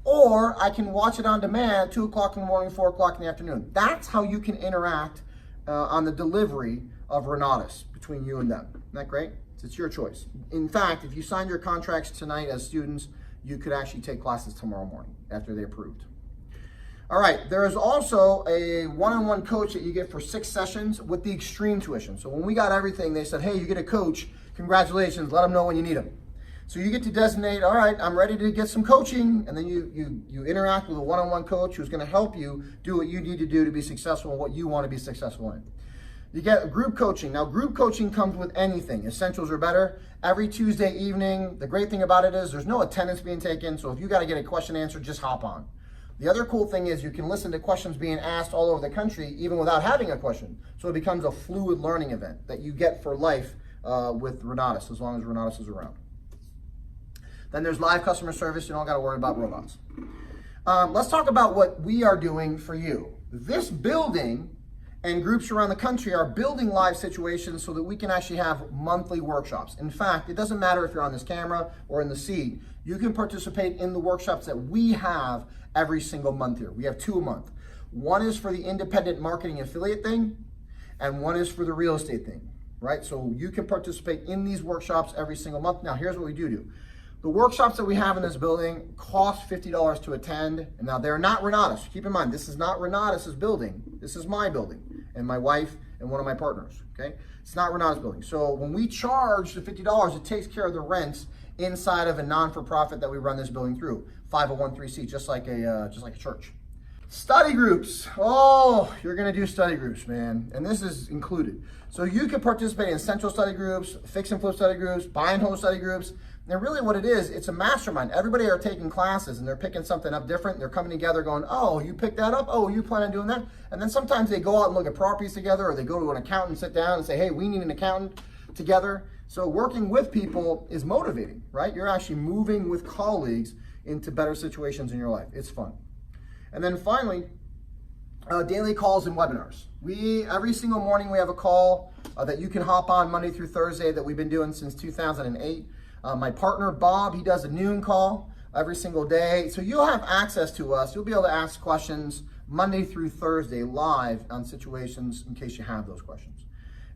Or I can watch it on demand at 2 o'clock in the morning, 4 o'clock in the afternoon. That's how you can interact on the delivery of Renatus between you and them. Isn't that great? It's your choice. In fact, if you sign your contracts tonight as students, you could actually take classes tomorrow morning after they approved. All right, there is also a one-on-one coach that you get for 6 sessions with the Extreme tuition. So when we got everything, they said, hey, you get a coach. Congratulations, let them know when you need them. So you get to designate, all right, I'm ready to get some coaching, and then you interact with a one-on-one coach who's gonna help you do what you need to do to be successful in what you wanna be successful in. You get group coaching. Now, group coaching comes with anything. Essentials are better. Every Tuesday evening, the great thing about it is there's no attendance being taken, so if you gotta get a question answered, just hop on. The other cool thing is you can listen to questions being asked all over the country even without having a question. So it becomes a fluid learning event that you get for life with Renatus, as long as Renatus is around. Then there's live customer service. You don't got to worry about robots. Let's talk about what we are doing for you. This building and groups around the country are building live situations so that we can actually have monthly workshops. In fact, it doesn't matter if you're on this camera or in the seat. You can participate in the workshops that we have every single month here. We have 2 a month. One is for the independent marketing affiliate thing, and one is for the real estate thing, right? So you can participate in these workshops every single month. Now, here's what we do. The workshops that we have in this building cost $50 to attend. And now they're not Renatus. Keep in mind, this is not Renatus's building. This is my building and my wife and one of my partners, okay? It's not Renatus' building. So when we charge the $50, it takes care of the rents inside of a non-for-profit that we run this building through. 501(c), just like a church. Study groups. Oh, you're gonna do study groups, man. And this is included. So you can participate in essential study groups, fix and flip study groups, buy and hold study groups. And really what it is, it's a mastermind. Everybody are taking classes and they're picking something up different. They're coming together going, oh, you picked that up? Oh, you plan on doing that? And then sometimes they go out and look at properties together, or they go to an accountant and sit down and say, hey, we need an accountant together. So working with people is motivating, right? You're actually moving with colleagues into better situations in your life. It's fun. And then finally, daily calls and webinars. Every single morning we have a call that you can hop on Monday through Thursday that we've been doing since 2008. My partner, Bob, he does a noon call every single day. So you'll have access to us. You'll be able to ask questions Monday through Thursday live on situations in case you have those questions.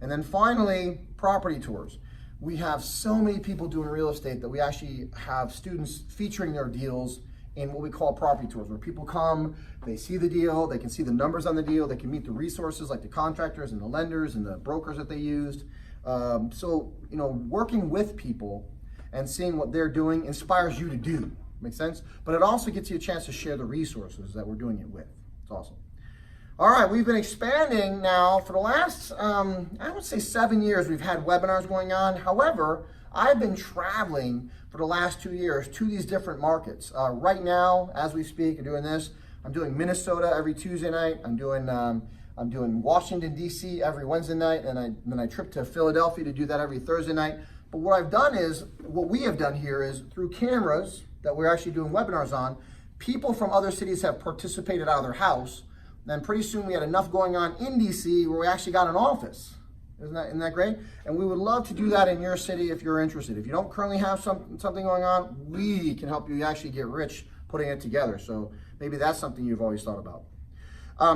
And then finally, property tours. We have so many people doing real estate that we actually have students featuring their deals in what we call property tours, where people come, they see the deal, they can see the numbers on the deal, they can meet the resources like the contractors and the lenders and the brokers that they used. So, working with people and seeing what they're doing inspires you to do. Make sense? But it also gets you a chance to share the resources that we're doing it with. It's awesome. All right, we've been expanding now for the last, I would say 7 years. We've had webinars going on. However, I've been traveling for the last 2 years to these different markets. Right now, as we speak, I'm doing this. I'm doing Minnesota every Tuesday night. I'm doing Washington, D.C. every Wednesday night, and then I trip to Philadelphia to do that every Thursday night. But what we have done here is through cameras that we're actually doing webinars on, people from other cities have participated out of their house Then pretty soon we had enough going on in DC where we actually got an office. Isn't that great? And we would love to do that in your city if you're interested. If you don't currently have something going on, we can help you actually get rich putting it together. So maybe that's something you've always thought about.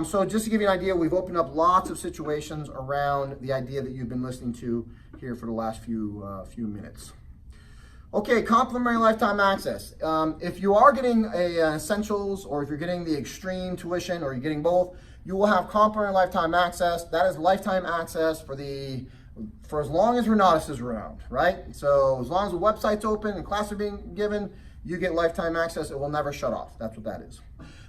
So just to give you an idea, we've opened up lots of situations around the idea that you've been listening to here for the last few minutes. Okay, complimentary lifetime access. If you are getting a essentials, or if you're getting the extreme tuition, or you're getting both, you will have complimentary lifetime access. That is lifetime access for as long as Renatus is around, right? So as long as the website's open and classes are being given, you get lifetime access. It will never shut off. That's what that is.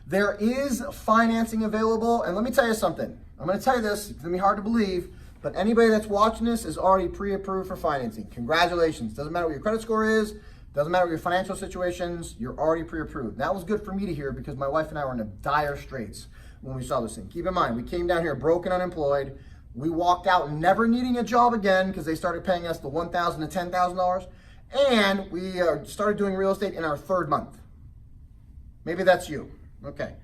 There is financing available, and let me tell you something. I'm going to tell you this. It's going to be hard to believe, but anybody that's watching this is already pre-approved for financing. Congratulations. Doesn't matter what your credit score is. Doesn't matter what your financial situations. You're already pre-approved. That was good for me to hear because my wife and I were in dire straits when we saw this thing. Keep in mind, we came down here broke and unemployed. We walked out never needing a job again because they started paying us the $1,000 to $10,000. And we started doing real estate in our 3rd month. Maybe that's you. Okay.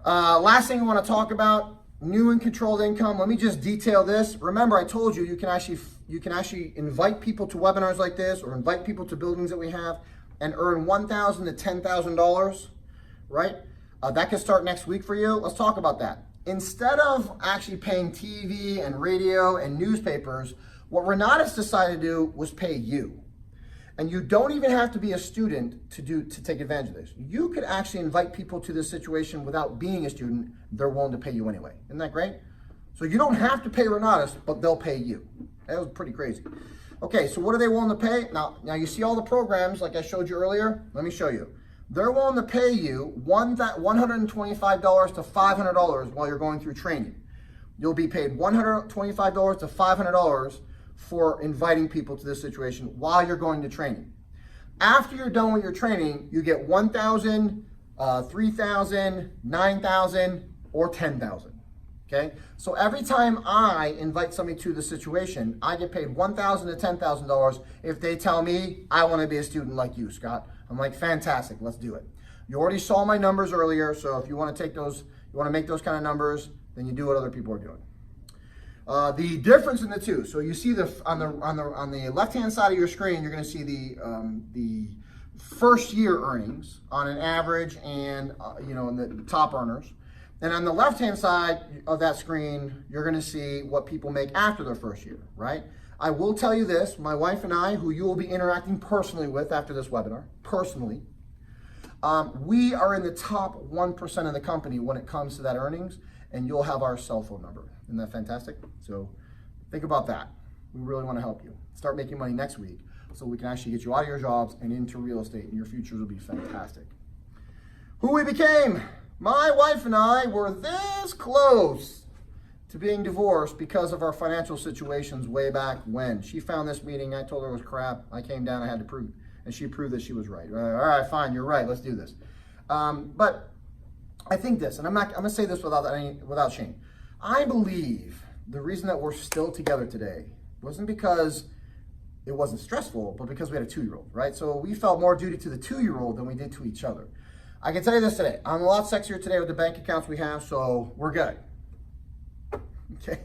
Last thing I want to talk about, new and controlled income. Let me just detail this. Remember, I told you you can actually invite people to webinars like this, or invite people to buildings that we have, and earn $1,000 to $10,000, right? That can start next week for you. Let's talk about that. Instead of actually paying TV and radio and newspapers, what Renatus decided to do was pay you. And you don't even have to be a student to take advantage of this. You could actually invite people to this situation without being a student. They're willing to pay you anyway. Isn't that great? So you don't have to pay Renatus, but they'll pay you. That was pretty crazy. Okay, so what are they willing to pay? Now you see all the programs like I showed you earlier. Let me show you. They're willing to pay you $125 to $500 while you're going through training. You'll be paid $125 to $500 for inviting people to this situation while you're going to training. After you're done with your training, you get $1,000, $3,000, $9,000, or $10,000. Okay? So every time I invite somebody to the situation, I get paid $1,000 to $10,000 if they tell me, I want to be a student like you, Scott. I'm like, fantastic, let's do it. You already saw my numbers earlier, so if you want to take those, you want to make those kind of numbers, then you do what other people are doing. The difference in the two. So you see on the left-hand side of your screen, you're going to see the first year earnings on an average, and in the top earners. And on the left-hand side of that screen, you're going to see what people make after their first year, right? I will tell you this, my wife and I, who you will be interacting personally with after this webinar, we are in the top 1% of the company when it comes to that earnings, and you'll have our cell phone number. Isn't that fantastic? So think about that. We really want to help you. Start making money next week so we can actually get you out of your jobs and into real estate, and your futures will be fantastic. Who we became. My wife and I were this close to being divorced because of our financial situations way back when. She found this meeting. I told her it was crap. I came down. I had to prove, and she proved that she was right. All right, fine. You're right. Let's do this. But I think this, and I'm going to say this without shame. I believe the reason that we're still together today wasn't because it wasn't stressful, but because we had a 2-year-old, right? So we felt more duty to the 2-year-old than we did to each other. I can tell you this today. I'm a lot sexier today with the bank accounts we have, so we're good. Okay.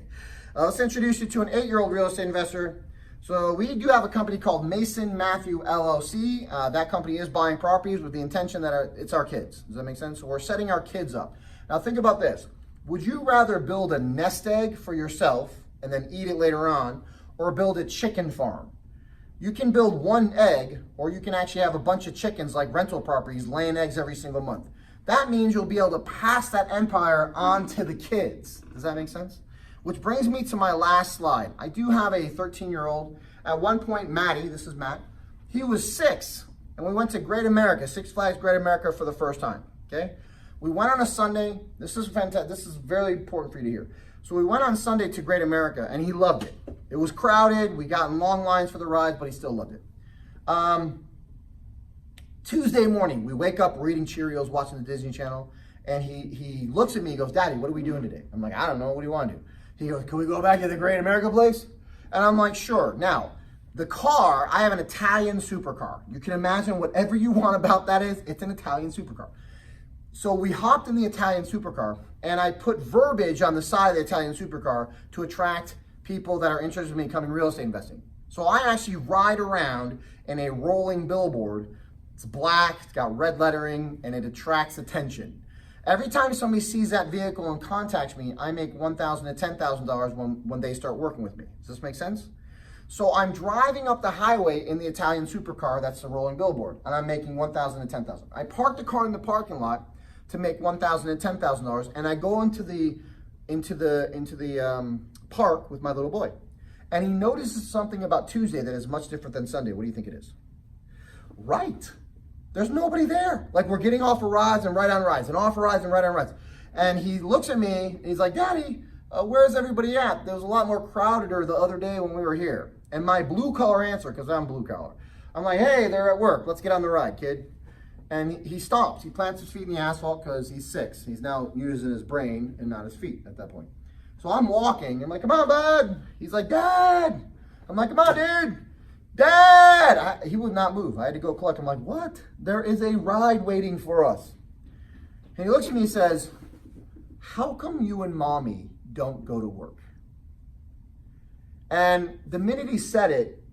Let's introduce you to an 8-year-old real estate investor. So we do have a company called Mason Matthew LLC. That company is buying properties with the intention that it's our kids. Does that make sense? So we're setting our kids up. Now think about this. Would you rather build a nest egg for yourself and then eat it later on, or build a chicken farm? You can build one egg, or you can actually have a bunch of chickens like rental properties laying eggs every single month. That means you'll be able to pass that empire on to the kids. Does that make sense? Which brings me to my last slide. I do have a 13-year-old. At one point, Maddie, this is Matt, he was 6, and we went to Great America, Six Flags Great America for the first time, okay? We went on a Sunday. This is fantastic. This is very important for you to hear. So we went on Sunday to Great America, and he loved it. It was crowded. We got in long lines for the rides, but he still loved it. Tuesday morning, we wake up, we're eating Cheerios, watching the Disney Channel, and he looks at me, he goes, Daddy, what are we doing today? I'm like, I don't know. What do you want to do? He goes, can we go back to the Great America place? And I'm like, sure. Now, the car, I have an Italian supercar. You can imagine whatever you want about that is, it's an Italian supercar. So we hopped in the Italian supercar, and I put verbiage on the side of the Italian supercar to attract people that are interested in becoming real estate investing. So I actually ride around in a rolling billboard. It's black, it's got red lettering, and it attracts attention. Every time somebody sees that vehicle and contacts me, I make $1,000 to $10,000 when they start working with me. Does this make sense? So I'm driving up the highway in the Italian supercar, that's the rolling billboard, and I'm making $1,000 to $10,000. I park the car in the parking lot to make $1,000 to $10,000, and I go into the park with my little boy, and he notices something about Tuesday that is much different than Sunday. What do you think it is? Right. There's nobody there. Like, we're getting off of rides and right on rides, and off of rides and right on rides. And he looks at me, and he's like, Daddy, where's everybody at? There was a lot more crowded the other day when we were here. And my blue collar answer, because I'm blue collar, I'm like, hey, they're at work. Let's get on the ride, kid. And he stops. He plants his feet in the asphalt because he's 6. He's now using his brain and not his feet at that point. So I'm walking. I'm like, come on, bud. He's like, Dad. I'm like, come on, dude. Dad. He would not move. I had to go collect him. I'm like, what? There is a ride waiting for us. And he looks at me and says, how come you and Mommy don't go to work? And the minute he said it,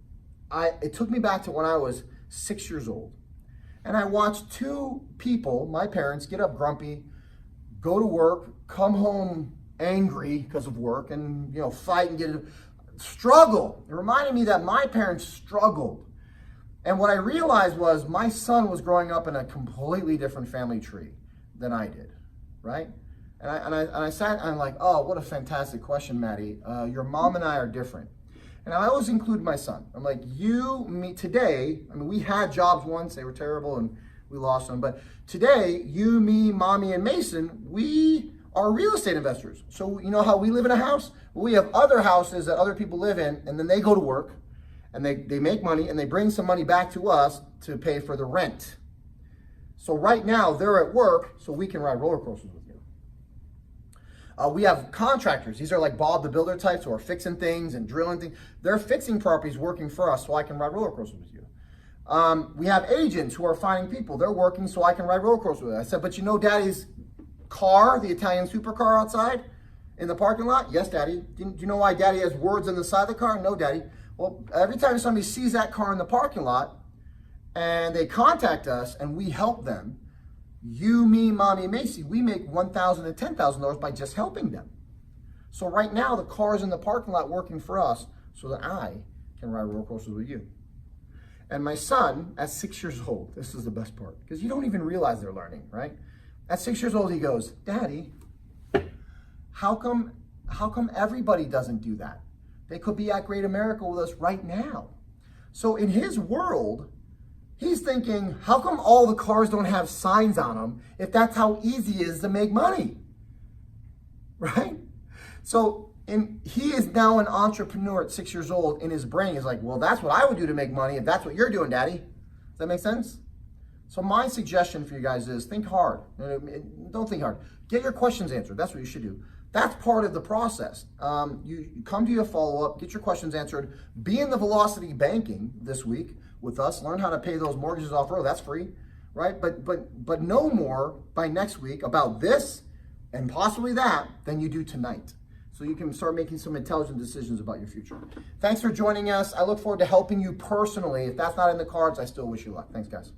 it took me back to when I was 6 years old. And I watched 2 people, my parents, get up grumpy, go to work, come home angry because of work, and fight and struggle. It reminded me that my parents struggled. And what I realized was my son was growing up in a completely different family tree than I did, right? And I sat and I'm like, oh, what a fantastic question, Maddie. Your mom and I are different. And I always include my son. I'm like, me today, I mean, we had jobs once, they were terrible and we lost them. But today, you, me, Mommy, and Mason, we are real estate investors. So you know how we live in a house? Well, we have other houses that other people live in, and then they go to work and they make money and they bring some money back to us to pay for the rent. So right now, they're at work, so we can ride roller coasters with you. We have contractors. These are like Bob the Builder types who are fixing things and drilling things. They're fixing properties working for us, so I can ride roller coasters with you. We have agents who are finding people. They're working so I can ride roller coasters with you. I said, but you know Daddy's car, the Italian supercar outside in the parking lot? Yes, Daddy. Do you know why Daddy has words on the side of the car? No, Daddy. Well, every time somebody sees that car in the parking lot and they contact us and we help them, you, me, Mommy, and Macy, we make $1,000 to $10,000 by just helping them. So right now, the car's in the parking lot working for us so that I can ride roller coasters with you. And my son, at 6 years old, this is the best part, because you don't even realize they're learning, right? At 6 years old, he goes, Daddy, how come everybody doesn't do that? They could be at Great America with us right now. So in his world, he's thinking, how come all the cars don't have signs on them if that's how easy it is to make money, right? So he is now an entrepreneur at 6 years old. In his brain, he's like, well, that's what I would do to make money if that's what you're doing, Daddy. Does that make sense? So my suggestion for you guys is think hard. Don't think hard. Get your questions answered. That's what you should do. That's part of the process. You come to your follow-up, get your questions answered, be in the Velocity Banking this week with us, learn how to pay those mortgages off road. That's free, right? But know more by next week about this and possibly that than you do tonight. So you can start making some intelligent decisions about your future. Thanks for joining us. I look forward to helping you personally. If that's not in the cards, I still wish you luck. Thanks, guys.